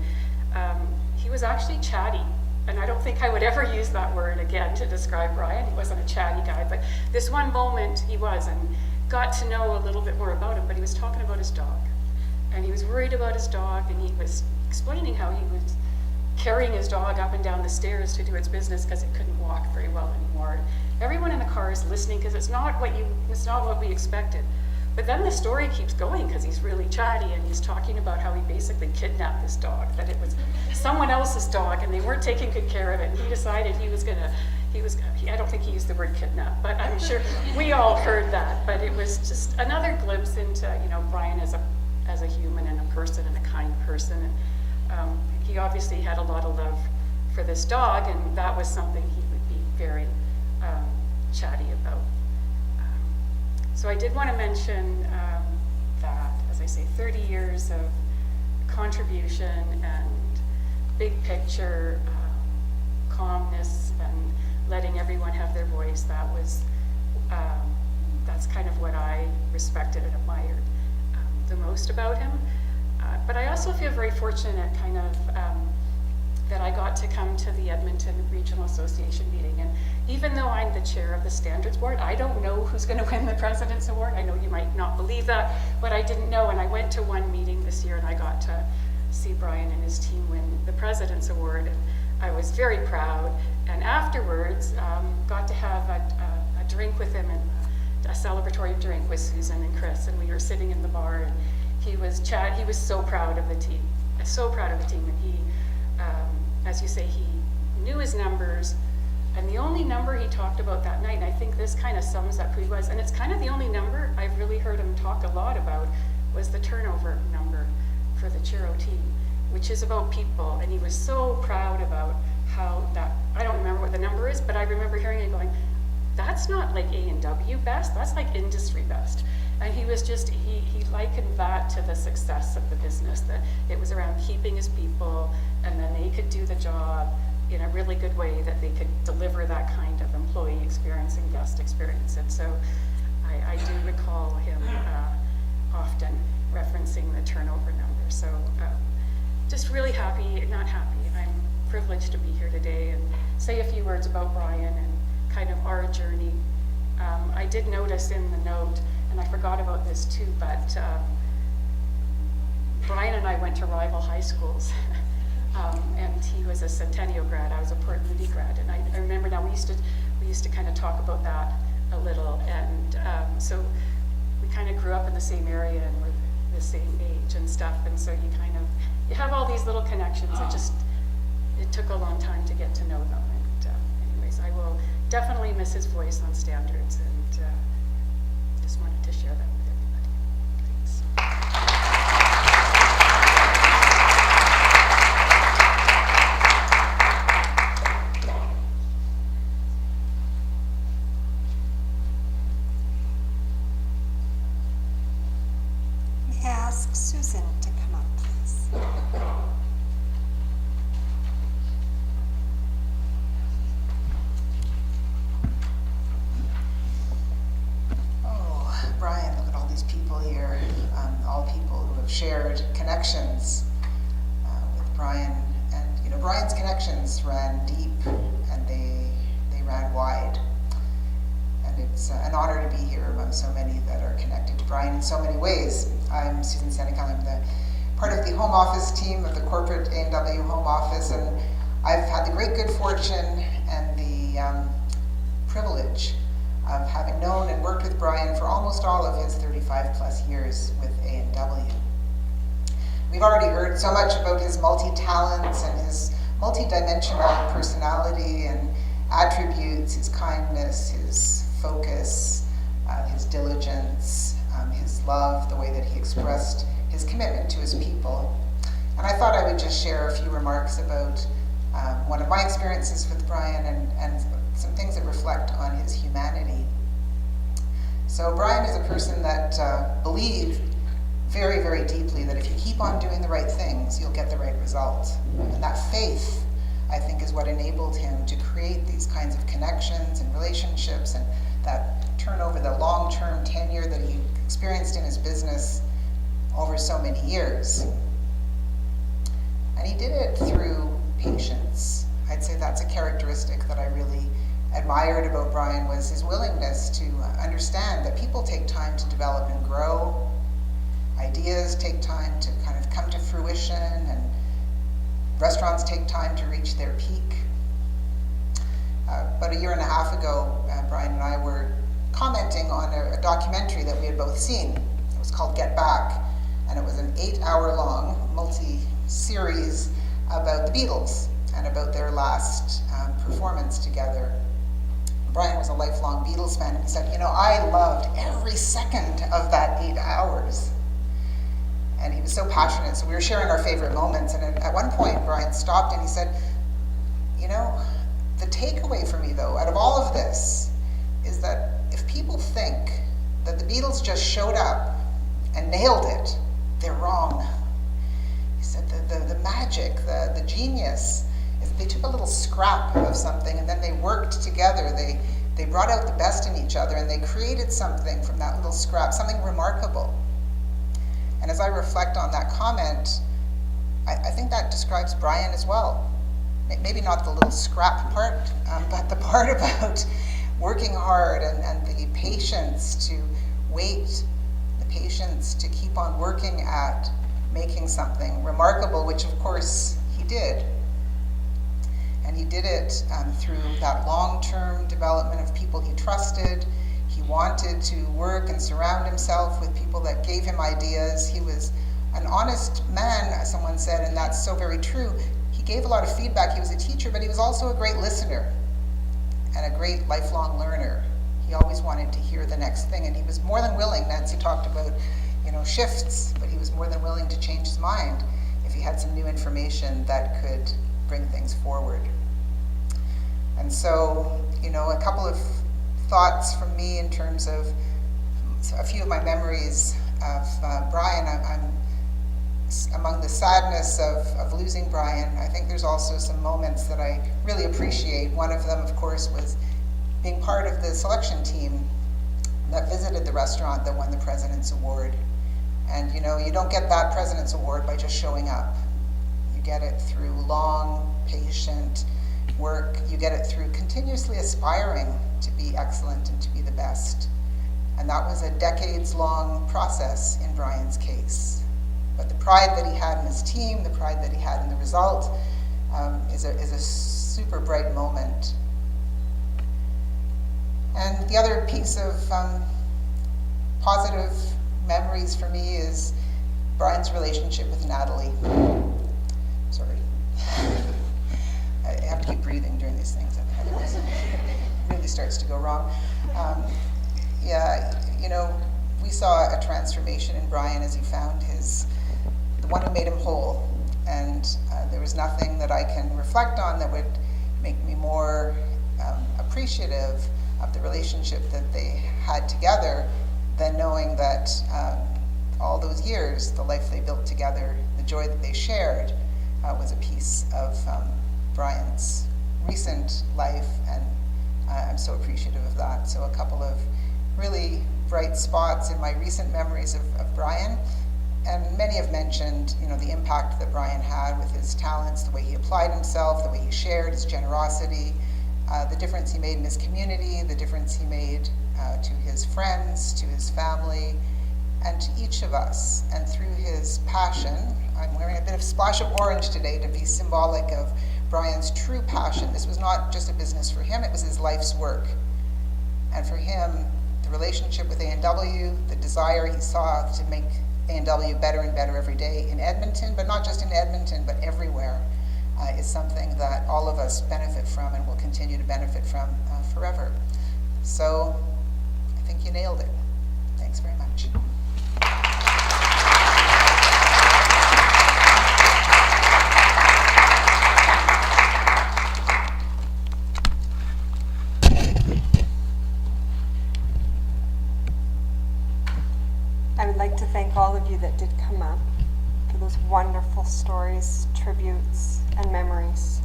he was actually chatty. And I don't think I would ever use that word again to describe Brian. He wasn't a chatty guy, but this one moment he was, and got to know a little bit more about him. But he was talking about his dog, and he was worried about his dog, and he was explaining how he was carrying his dog up and down the stairs to do its business because it couldn't walk very well anymore. Everyone in the car is listening because it's not what we expected. But then the story keeps going because he's really chatty, and he's talking about how he basically kidnapped this dog, that it was someone else's dog and they weren't taking good care of it. And he decided I don't think he used the word kidnap, but I'm sure we all heard that. But it was just another glimpse into, you know, Brian as a human and a person and a kind person. And he obviously had a lot of love for this dog, and that was something he would be very chatty about. So I did want to mention that, as I say, 30 years of contribution and big picture calmness and letting everyone have their voice. That's kind of what I respected and admired the most about him. But I also feel very fortunate that I got to come to the Edmonton Regional Association meeting. And even though I'm the chair of the Standards Board, I don't know who's going to win the President's Award. I know you might not believe that, but I didn't know. And I went to one meeting this year, and I got to see Brian and his team win the President's Award. And I was very proud. And afterwards, got to have a drink with him, and a celebratory drink with Susan and Chris. And we were sitting in the bar, and he was so proud of the team, so proud of the team. And he, as you say, he knew his numbers, and the only number he talked about that night, and I think this kind of sums up who he was, and it's kind of the only number I've really heard him talk a lot about, was the turnover number for the Chiro team, which is about people. And he was so proud about how that, I don't remember what the number is, but I remember hearing it going, that's not like A&W best, that's like industry best. And he was just, he likened that to the success of the business, that it was around keeping his people, and then they could do the job in a really good way, that they could deliver that kind of employee experience and guest experience. And so I do recall him often referencing the turnover number. So just really happy, not happy, I'm privileged to be here today and say a few words about Brian and kind of our journey. I did notice in the note, and I forgot about this too, but Brian and I went to rival high schools. And he was a Centennial grad, I was a Port Moody grad, and I remember now we used to kind of talk about that a little, and so we kind of grew up in the same area and were the same age and stuff, and so you have all these little connections. It took a long time to get to know them, and anyways, I will definitely miss his voice on Standards, and just wanted to share that with everybody. Thanks. ask Susan to come up, please. Oh, Brian, look at all these people here, all people who have shared connections with Brian. And, you know, Brian's connections ran deep and they ran wide. And it's an honor to be here among so many that are connected to Brian in so many ways. I'm Susan Seneca. I'm the part of the home office team of the corporate A&W home office, and I've had the great good fortune and the privilege of having known and worked with Brian for almost all of his 35 plus years with A&W. We've already heard so much about his multi-talents and his multi-dimensional personality and attributes, his kindness, his focus, his diligence, his love, the way that he expressed his commitment to his people. And I thought I would just share a few remarks about one of my experiences with Brian and some things that reflect on his humanity. So Brian is a person that believed very, very deeply that if you keep on doing the right things, you'll get the right result. And that faith, I think, is what enabled him to create these kinds of connections and relationships and that turn over the long-term tenure that he experienced in his business over so many years. And he did it through patience. I'd say that's a characteristic that I really admired about Brian, was his willingness to understand that people take time to develop and grow. Ideas take time to kind of come to fruition, and restaurants take time to reach their peak. About a year and a half ago, Brian and I were commenting on a documentary that we had both seen. It was called Get Back, and it was an 8-hour-long multi-series about the Beatles and about their last performance together. Brian was a lifelong Beatles fan, and he said, you know, I loved every second of that 8 hours. And he was so passionate, so we were sharing our favorite moments, and at one point Brian stopped and he said, you know, the takeaway for me though, out of all of this, is that if people think that the Beatles just showed up and nailed it, they're wrong. He said the magic, the genius, is they took a little scrap of something and then they worked together. They brought out the best in each other and they created something from that little scrap, something remarkable. And as I reflect on that comment, I think that describes Brian as well. Maybe not the little scrap part, but the part about working hard and the patience to wait, the patience to keep on working at making something remarkable, which of course he did. And he did it through that long-term development of people he trusted. He wanted to work and surround himself with people that gave him ideas. He was an honest man, as someone said, and that's so very true. He gave a lot of feedback. He was a teacher, but he was also a great listener and a great lifelong learner. He always wanted to hear the next thing, and he was more than willing. Nancy talked about, you know, shifts, but he was more than willing to change his mind if he had some new information that could bring things forward. And so, you know, a couple of thoughts from me in terms of a few of my memories of Brian. I'm among the sadness of losing Brian. I think there's also some moments that I really appreciate. One of them, of course, was being part of the selection team that visited the restaurant that won the President's Award. And you know, you don't get that President's Award by just showing up. You get it through long, patient work. You get it through continuously aspiring to be excellent and to be the best. And that was a decades-long process in Brian's case. But the pride that he had in his team, the pride that he had in the result, is a super bright moment. And the other piece of positive memories for me is Brian's relationship with Natalie. Sorry. I have to keep breathing during these things, otherwise it really starts to go wrong. Yeah, you know, we saw a transformation in Brian as he found the one who made him whole. And there was nothing that I can reflect on that would make me more appreciative of the relationship that they had together than knowing that all those years, the life they built together, the joy that they shared, was a piece of Brian's recent life, and I'm so appreciative of that. So a couple of really bright spots in my recent memories of Brian. And many have mentioned, the impact that Brian had with his talents, the way he applied himself, the way he shared, his generosity, the difference he made in his community, the difference he made to his friends, to his family, and to each of us. And through his passion, I'm wearing a bit of splash of orange today to be symbolic of Brian's true passion. This was not just a business for him, it was his life's work. And for him, the relationship with A&W, the desire he saw to make A&W better and better every day in Edmonton, but not just in Edmonton, but everywhere, is something that all of us benefit from and will continue to benefit from forever. So I think you nailed it. Thanks very much. I would like to thank all of you that did come up for those wonderful stories, tributes, and memories.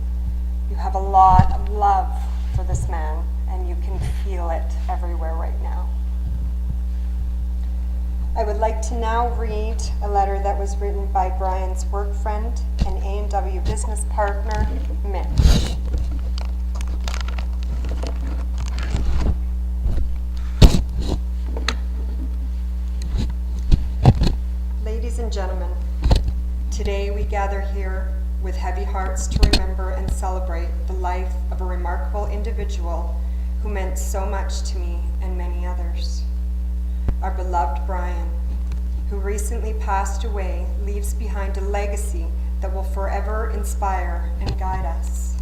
You have a lot of love for this man, and you can feel it everywhere right now. I would like to now read a letter that was written by Brian's work friend and A&W business partner, Mitch. Ladies and gentlemen, today we gather here with heavy hearts to remember and celebrate the life of a remarkable individual who meant so much to me and many others. Our beloved Brian, who recently passed away, leaves behind a legacy that will forever inspire and guide us.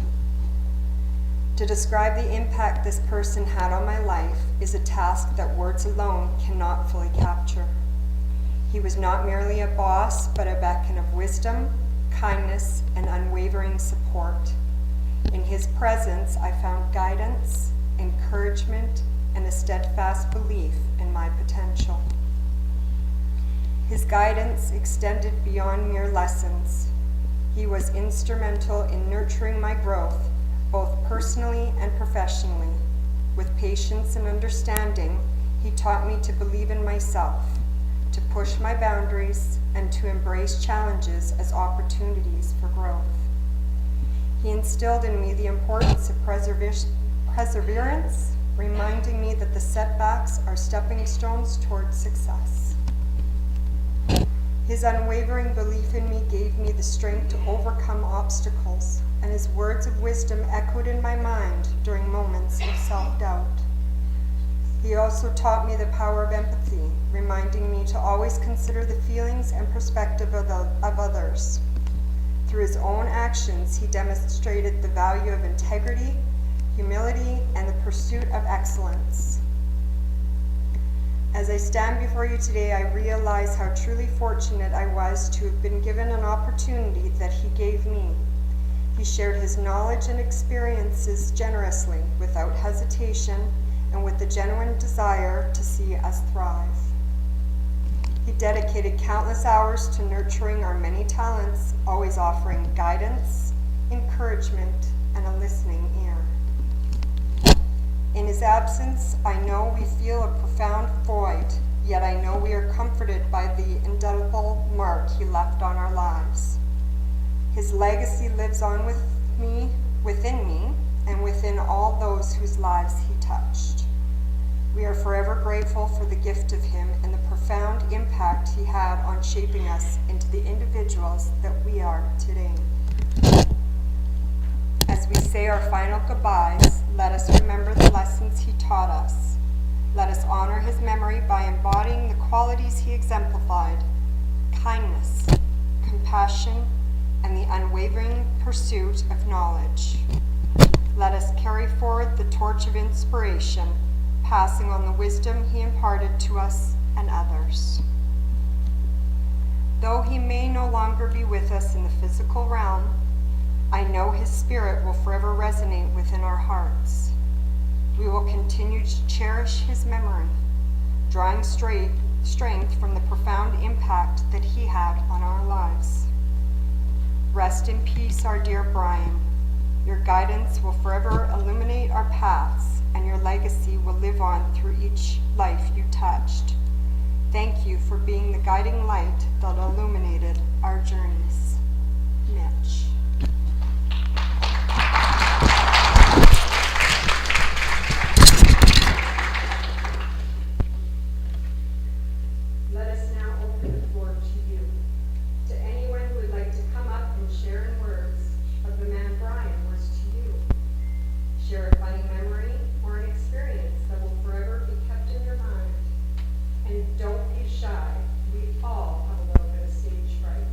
To describe the impact this person had on my life is a task that words alone cannot fully capture. He was not merely a boss, but a beacon of wisdom, kindness, and unwavering support. In his presence, I found guidance, encouragement, and a steadfast belief in my potential. His guidance extended beyond mere lessons. He was instrumental in nurturing my growth, both personally and professionally. With patience and understanding, he taught me to believe in myself, to push my boundaries, and to embrace challenges as opportunities for growth. He instilled in me the importance of perseverance, reminding me that the setbacks are stepping stones towards success. His unwavering belief in me gave me the strength to overcome obstacles, and his words of wisdom echoed in my mind during moments of self-doubt. He also taught me the power of empathy, reminding me to always consider the feelings and perspective of others. Through his own actions, he demonstrated the value of integrity, humility, and the pursuit of excellence. As I stand before you today, I realize how truly fortunate I was to have been given an opportunity that he gave me. He shared his knowledge and experiences generously, without hesitation, and with the genuine desire to see us thrive. He dedicated countless hours to nurturing our many talents, always offering guidance, encouragement, and a listening ear. In his absence, I know we feel a profound void, yet I know we are comforted by the indelible mark he left on our lives. His legacy lives on within me, and within all those whose lives he touched. We are forever grateful for the gift of him and the profound impact he had on shaping us into the individuals that we are today. As we say our final goodbyes, let us remember the lessons he taught us. Let us honor his memory by embodying the qualities he exemplified: kindness, compassion, and the unwavering pursuit of knowledge. Let us carry forward the torch of inspiration, passing on the wisdom he imparted to us and others. Though he may no longer be with us in the physical realm, I know his spirit will forever resonate within our hearts. We will continue to cherish his memory, drawing strength strength from the profound impact that he had on our lives. Rest in peace, our dear Brian. Your guidance will forever illuminate our paths, and your legacy will live on through each life you touched. Thank you for being the guiding light that illuminated our journeys. Mitch. Let us now open the floor to you. To anyone who would like to come up and share in words of the man Brian was to you. Share a funny memory or an experience that will forever be kept in your mind. And don't be shy. We all have a little bit of stage fright.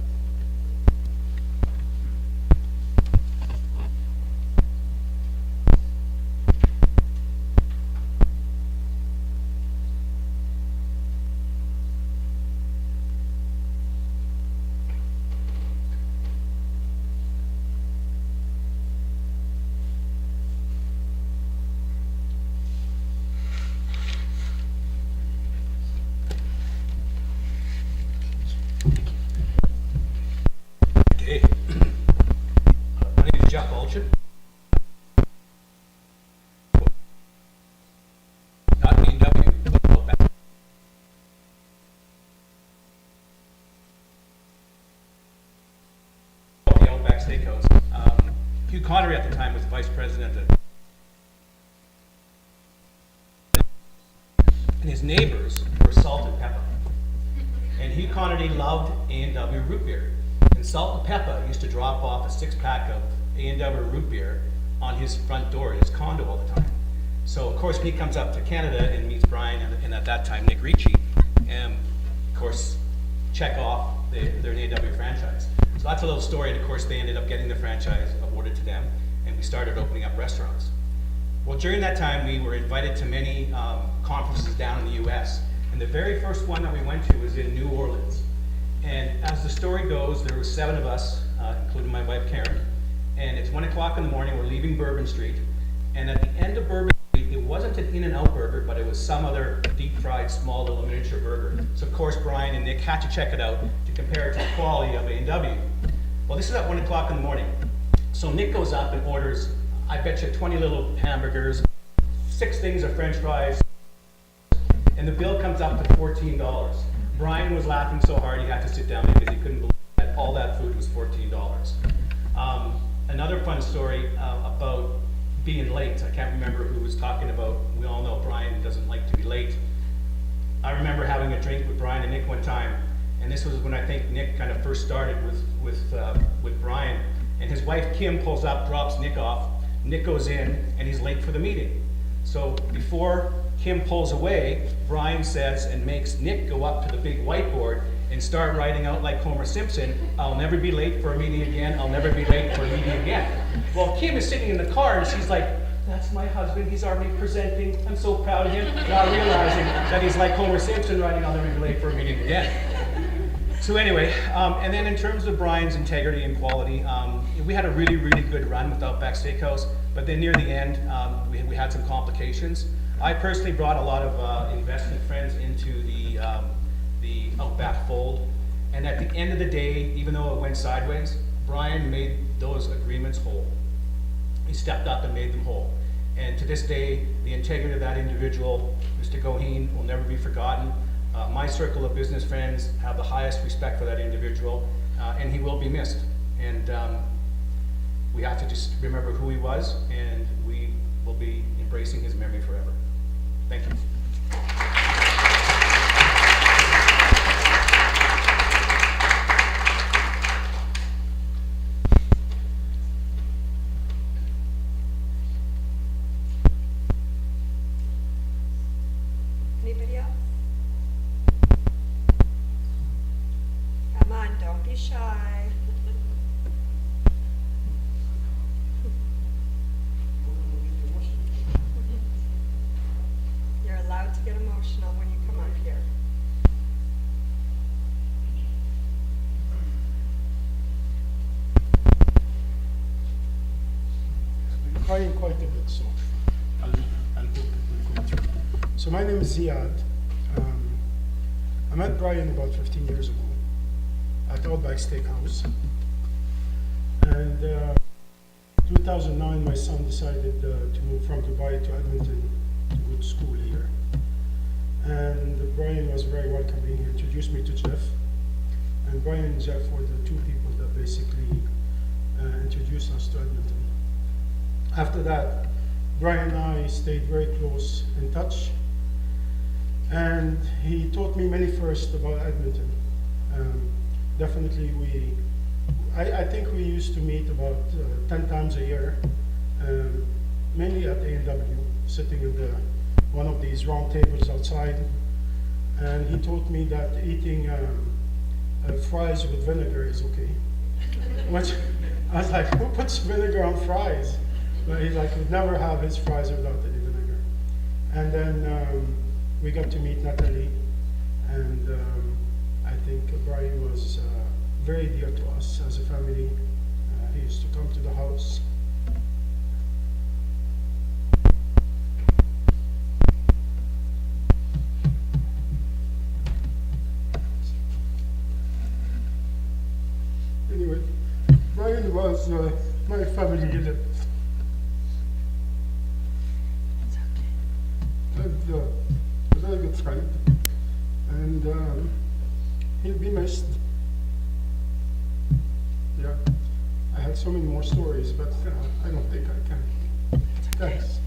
Okay. My name is Jeff Bulchin. Not B&W, but Outback. The Outback Steakhouse. Hugh Connery at the time was the vice president of, and his neighbors were Salt and Pepper. And Hugh Connery loved A&W root beer. And Salt and Pepper used to drop off a 6-pack of A&W root beer on his front door in his condo all the time. So of course when he comes up to Canada and meets Brian and at that time Nick Ricci, and of course check off their A&W franchise. So that's a little story, and of course they ended up getting the franchise awarded to them, and we started opening up restaurants. Well, during that time we were invited to many conferences down in the US, and the very first one that we went to was in New Orleans. And as the story goes, there were 7 of us, including my wife Karen, and it's 1 o'clock in the morning, we're leaving Bourbon Street, and at the end of Bourbon Street, it wasn't an In-N-Out burger, but it was some other deep-fried, small little miniature burger. So of course Brian and Nick had to check it out to compare it to the quality of A&W. Well, this is at 1 o'clock in the morning. So Nick goes up and orders, I bet you 20 little hamburgers, 6 things of French fries, and the bill comes up to $14. Brian was laughing so hard he had to sit down because he couldn't believe that all that food was $14. Another fun story about being late. I can't remember who was talking about, we all know Brian doesn't like to be late. I remember having a drink with Brian and Nick one time, and this was when I think Nick kind of first started with Brian, and his wife Kim pulls up, drops Nick off, Nick goes in, and he's late for the meeting. So before Kim pulls away, Brian says and makes Nick go up to the big whiteboard and start writing out like Homer Simpson, "I'll never be late for a meeting again, I'll never be late for a meeting again." Well, Kim is sitting in the car and she's like, "That's my husband, he's already presenting, I'm so proud of him," not realizing that he's like Homer Simpson writing, "I'll never be late for a meeting again." So anyway, and then in terms of Brian's integrity and quality, we had a really, really good run with Outback Steakhouse, but then near the end, we had some complications. I personally brought a lot of investment friends into the Outback fold, and at the end of the day, even though it went sideways, Brian made those agreements whole. He stepped up and made them whole. And to this day, the integrity of that individual, Mr. Goheen, will never be forgotten. My circle of business friends have the highest respect for that individual, and he will be missed. And we have to just remember who he was, and we will be embracing his memory forever. Thank you. Anybody else? Come on, don't be shy. You're allowed to get emotional when you come up here. I've been crying quite a bit, so I'll hope it will go through. So my name is Ziad. I met Brian about 15 years ago at Outback Steakhouse. And 2009, my son decided to move from Dubai to Edmonton to go to school here. And Brian was very welcoming. He introduced me to Jeff. And Brian and Jeff were the two people that basically introduced us to Edmonton. After that, Brian and I stayed very close in touch. And he taught me many firsts about Edmonton. Definitely I think we used to meet about 10 times a year, mainly at A&W, sitting in one of these round tables outside. And he taught me that eating fries with vinegar is okay. Which I was like, who puts vinegar on fries? But he's like, would never have his fries without any vinegar. And then we got to meet Natalie, and I think Brian was very dear to us as a family. He used to come to the house. Anyway, Brian was my family leader. And a very good friend. And he'll be missed. Yeah, I had so many more stories, but I don't think I can. Thanks.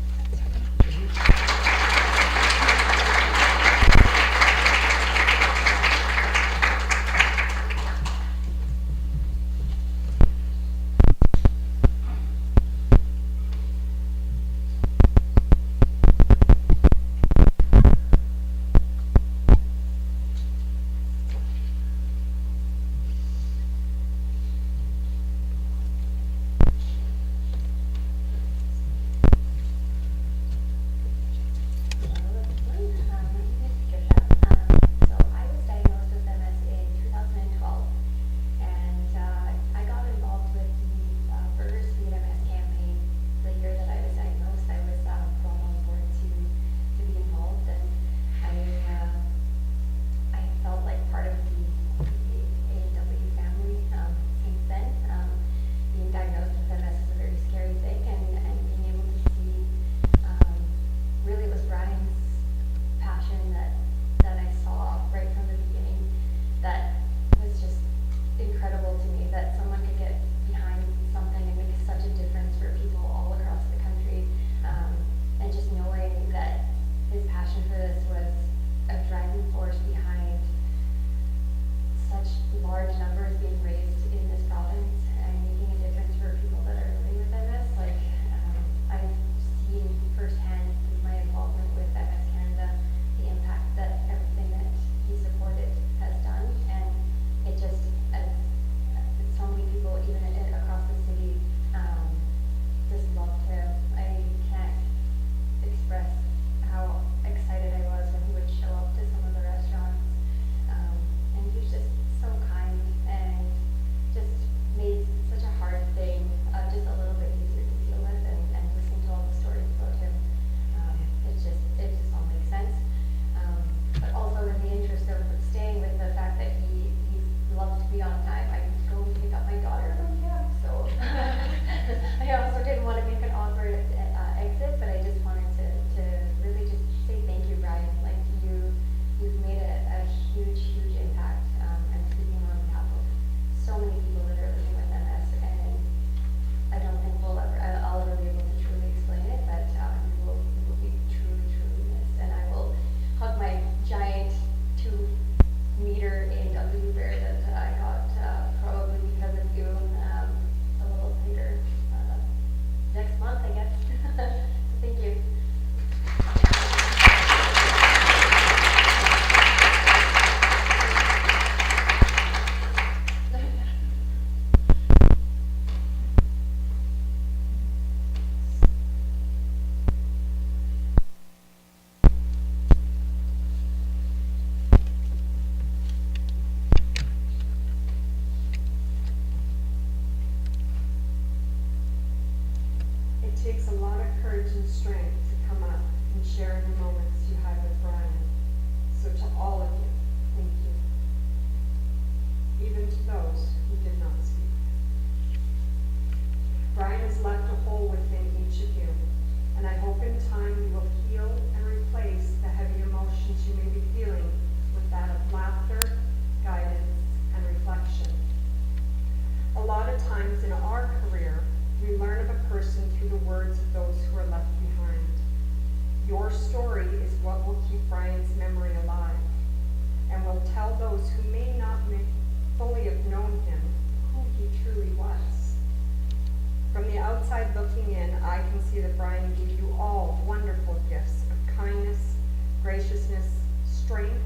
business strength,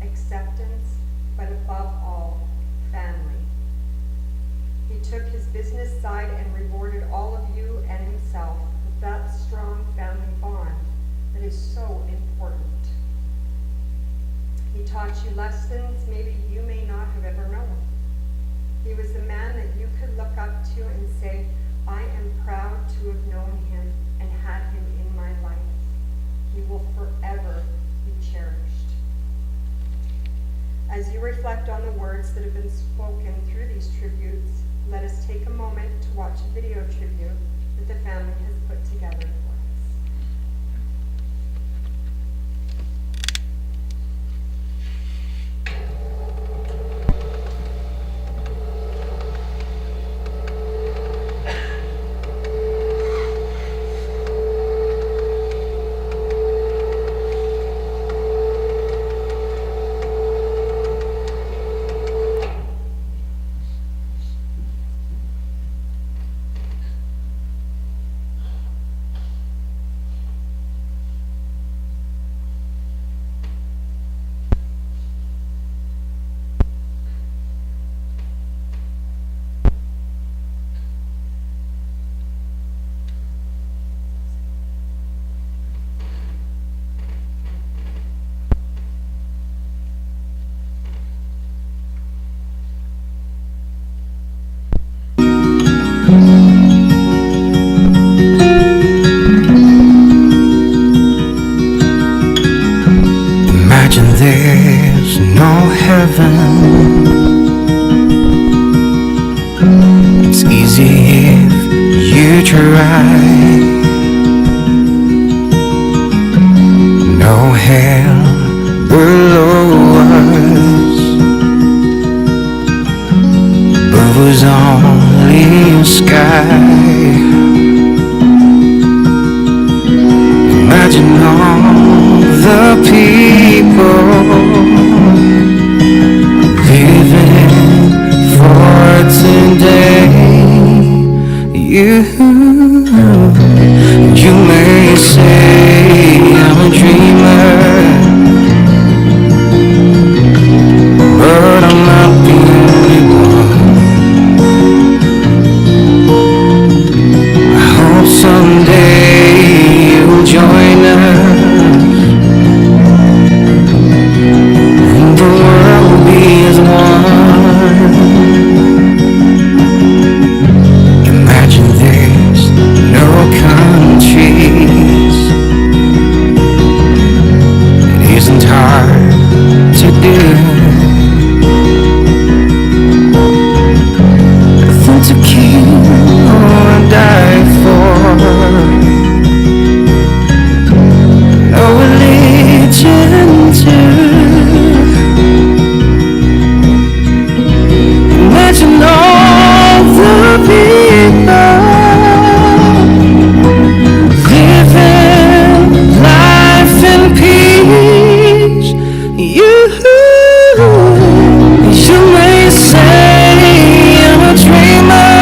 acceptance, but above all, family. He took his business side and rewarded all of you and himself with that strong family bond that is so important. He taught you lessons maybe you may not have ever known. He was the man that you could look up to and say, I am proud to have known him and had him in my life. He will forever be cherished. As you reflect on the words that have been spoken through these tributes, let us take a moment to watch a video tribute that the family has put together for us. Imagine there's no heaven. It's easy if you try. No hell below us. Above was only a sky. Imagine all the people living for today. You may say I'm a dreamer, but I'm not the only one. I hope someday you'll join us, and the world will be as one. Imagine there's no countries. It isn't hard to do. Nothing to kill or die for. No religion too. Imagine all the people living life in peace. You may say I'm a dreamer,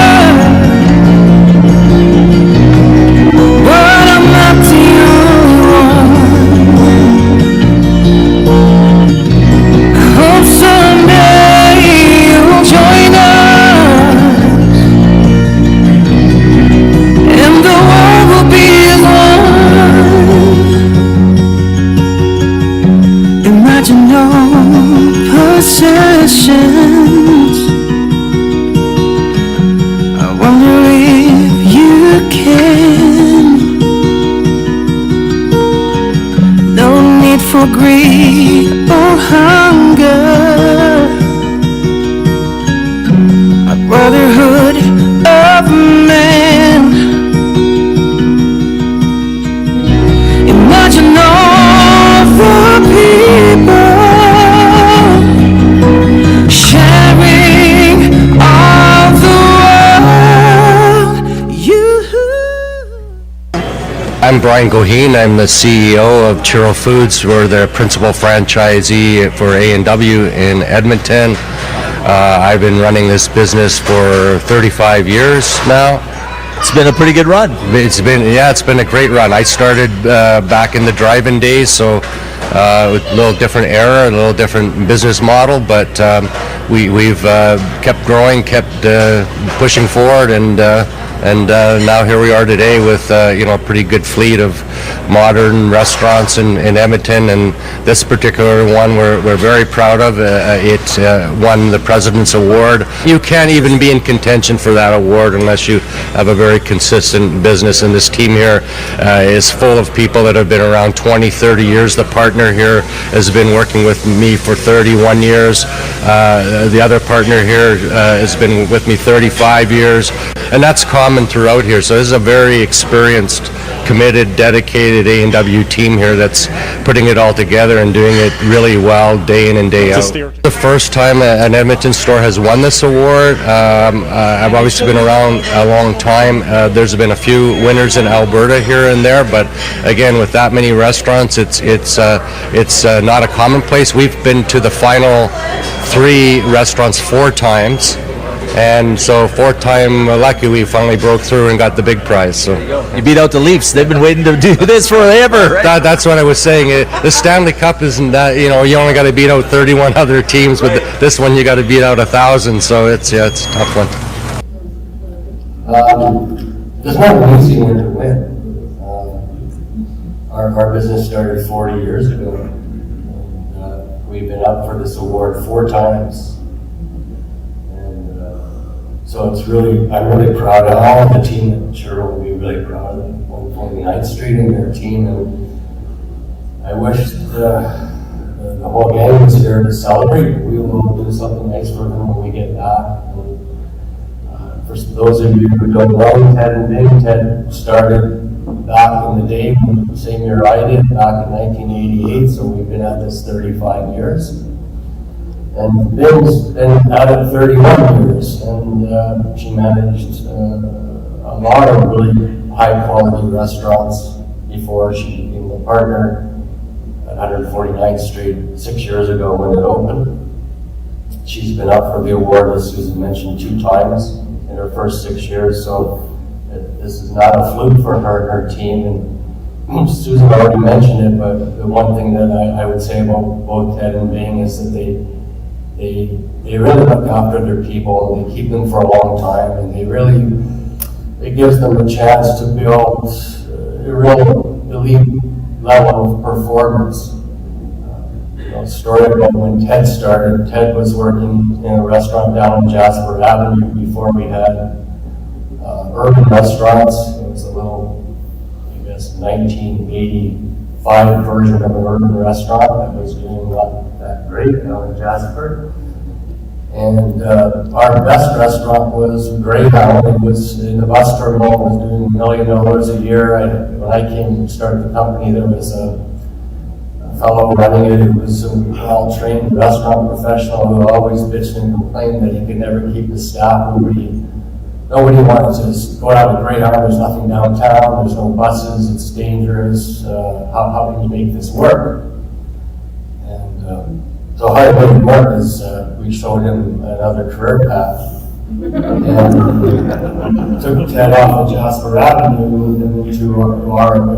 but I'm not the only one. I hope someday you'll join us, and the world will be as one. Imagine no possessions. I wonder if you can. No need for greed or hunger. A brotherhood of men. Imagine all the people sharing all the world. I'm Brian Goheen. I'm the CEO of Churro Foods. We're the principal franchisee for A&W in Edmonton. I've been running this business for 35 years now. It's been a pretty good run. It's been a great run. I started back in the drive-in days, so with a little different era, a little different business model, but we've kept growing, kept pushing forward, and now here we are today with a pretty good fleet of modern restaurants in Edmonton, and this particular one we're very proud of. It won the President's Award. You can't even be in contention for that award unless you have a very consistent business, and this team here is full of people that have been around 20, 30 years. The partner here has been working with me for 31 years. The other partner here has been with me 35 years, and that's common throughout here. So this is a very experienced, committed, dedicated A&W team here that's putting it all together and doing it really well day in and day out. The first time an Edmonton store has won this award. I've obviously been around a long time. There's been a few winners in Alberta here and there, but again, with that many restaurants, it's not a commonplace. We've been to the final 3 restaurants 4 times. And so 4th time lucky, we finally broke through and got the big prize. So You beat out the Leafs. They've been waiting to do this forever. Right? That's what I was saying. The Stanley Cup isn't that, you only got to beat out 31 other teams, but this one you got to beat out 1,000. So it's a tough one. There's not an easy one to win. Our business started 40 years ago. We've been up for this award 4 times. So I'm really proud of all of the team, and sure will be really proud of them, 129th Street and their team, and I wish the whole gang was here to celebrate. We will do something nice for them when we get back. And, for those of you who don't know Ted and Bing, Ted started back in the day, the same year I did, back in 1988, so we've been at this 35 years. And Bill's been at it 31 years, and she managed a lot of really high-quality restaurants before she became the partner at 149th Street 6 years ago when it opened. She's been up for the award, as Susan mentioned, 2 times in her first 6 years, so this is not a fluke for her and her team. And Susan already mentioned it, but the one thing that I would say about both Ted and Bing is that they really look after their people, and they keep them for a long time, and it gives them a chance to build a real elite level of performance. Story about when Ted started. Ted was working in a restaurant down in Jasper Avenue before we had urban restaurants. It was a little, 1985 version of an urban restaurant that was doing not that great down in Jasper. And our best restaurant was Greyhound. It was in the bus terminal, was doing $1 million a year. When I came and started the company, there was a fellow running it who was a well-trained restaurant professional who always bitched and complained that he could never keep his staff. Nobody wanted to go down to Greyhound. There's nothing downtown. There's no buses. It's dangerous. How can you make this work? And so how to make it work is we showed him another career path. And took Ted off of Jasper Avenue, moved him into it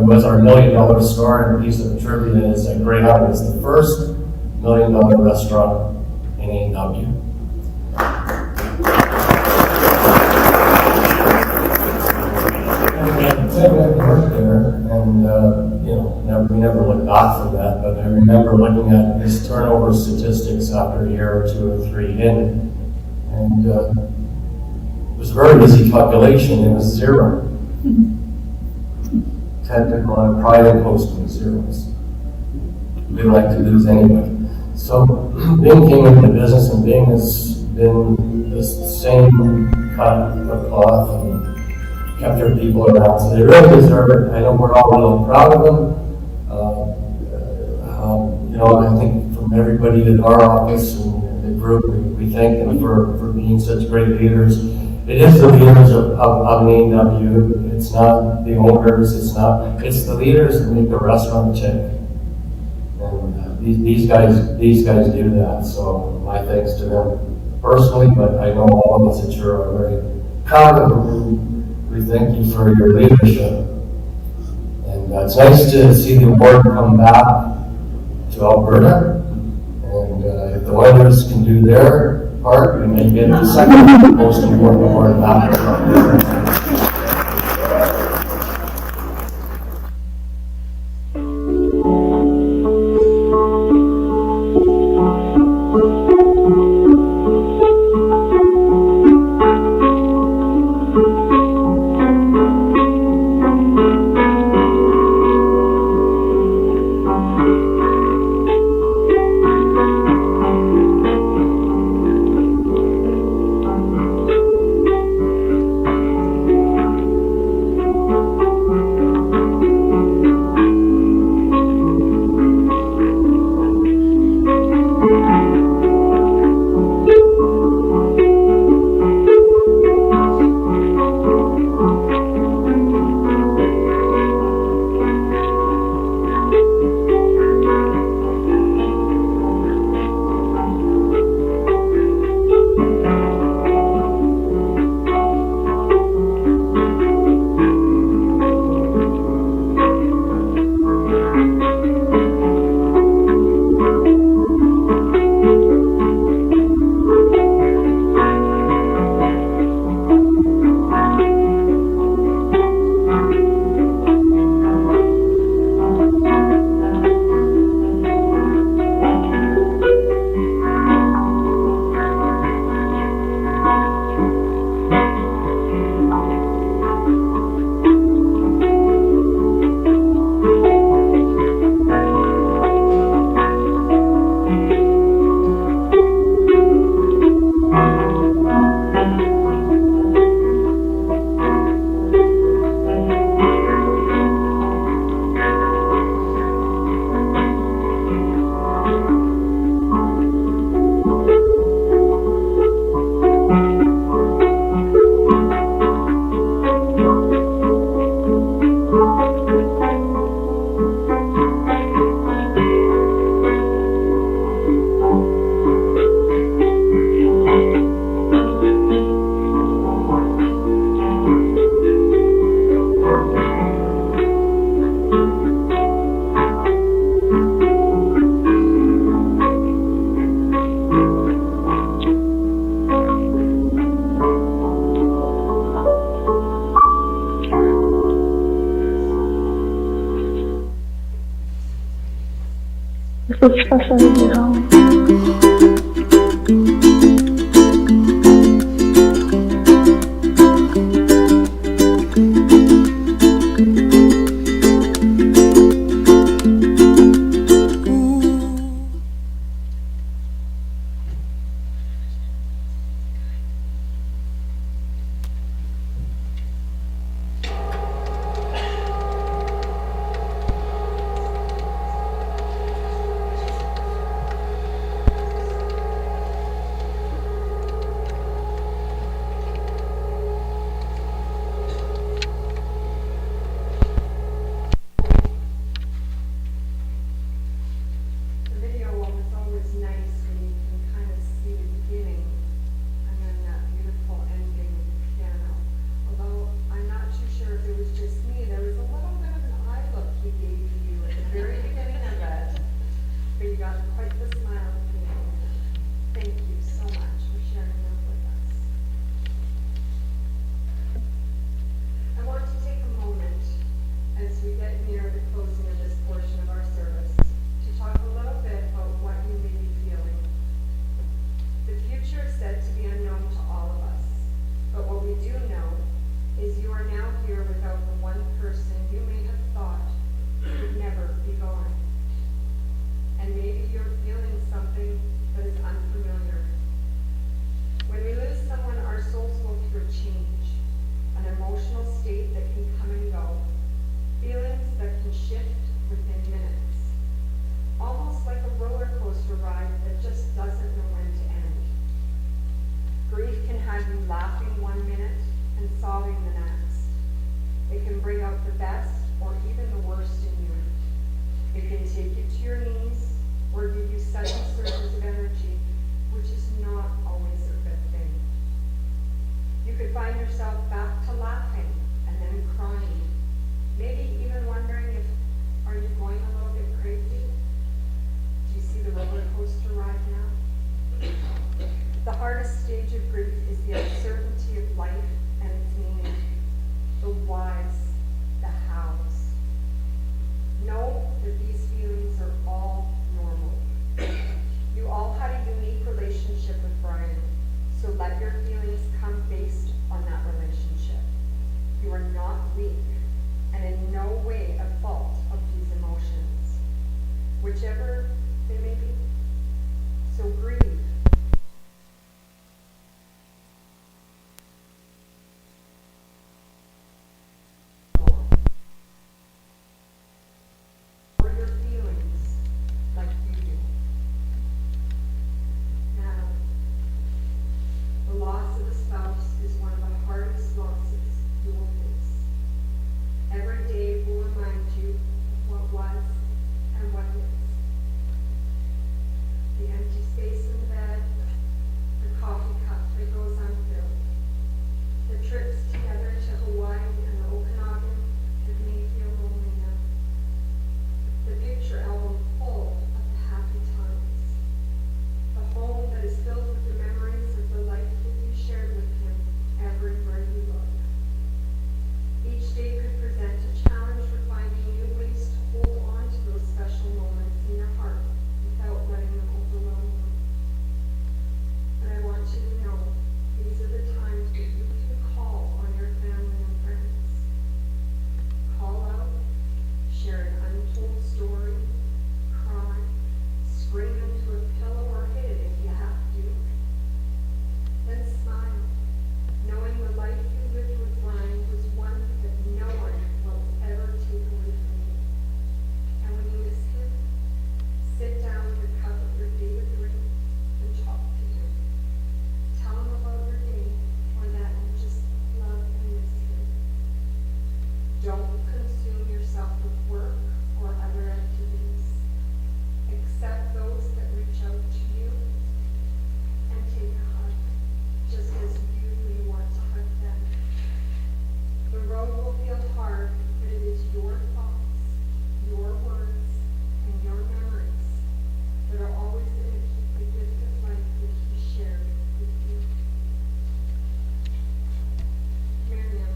was our $1 million store. And a piece of trivia is that Greyhound was the first $1 million restaurant in A&W. Ted went to work there, and we never looked back from that. But I remember looking at his turnover statistics after a year or 2 or 3 in, and it was a very easy calculation. It was 0. Ted took a lot of pride in posting zeros. We didn't like to lose anyway. So Bing came into the business, and Bing has been the same cut of cloth and kept their people around, so they really deserve it. I know we're all really proud of them. I think from everybody in our office and the group, we thank them for being such great leaders. It is the leaders of A&W. It's not the owners. It's the leaders that make the restaurant tick. And these guys do that. So my thanks to them personally, but I know all of us at Churro are very proud of we thank you for your leadership. And it's nice to see the award come back to Alberta. And if the Oilers can do their part, we may get the second most important award back to Alberta. they may be. So grieve. For your feelings like you do. Now, the loss of a spouse is one of the hardest losses you will face. Every day will remind you of what was and what is. The empty space in the bed, the coffee cup that goes unfilled, the trips together to Hawaii and the Okanagan that may feel lonely now, the picture album full of the happy times, the home that is filled with the memories of the life that you shared with him everywhere you look. Each day could present a challenge for finding new ways to hold on to those special moments in your heart without letting them overwhelm you. But I want you to know these are the times that you can call on your family and friends. Call out, share an untold story, cry, scream into a pillow or hit it if you have to. Then smile, knowing the life you lived with Brian was one that no one will ever take away from you. And when you miss him, sit down with a cup of your favorite drink and talk to him. Tell him about your day or that you just love and miss him. Don't consume yourself with work or other activities. Accept those that reach out to you and take a hug, just as you may want to hug them. The road will feel hard, but it is your thoughts, your words, and your memories that are always going to keep the gift of life that he shared with you. Miriam,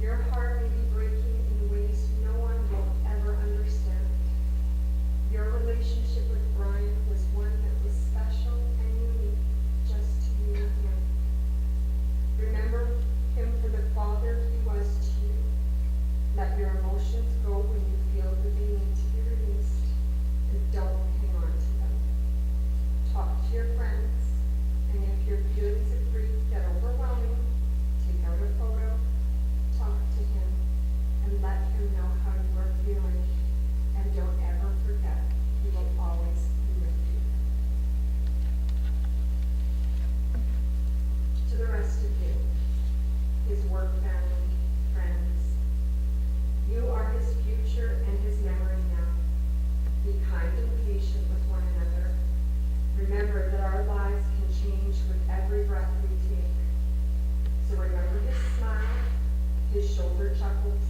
your heart may be breaking in ways no one will ever understand. Your relationship with Brian was one that was special and unique just to you and him. Remember him for the father he was to you. Let your emotions go when you feel that they need to be released, and don't hang on to them. Talk to your friends, and if your feelings of grief get overwhelming, take out a photo, talk to him, and let him know how you are feeling, and don't ever forget he will always be with you. To the rest of you, his work family, friends, you are his future and his memory now. Be kind and patient with one another. Remember that our lives can change with every breath we take. So remember his smile, his shoulder chuckles,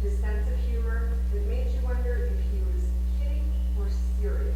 his sense of humor that made you wonder if he was kidding or serious.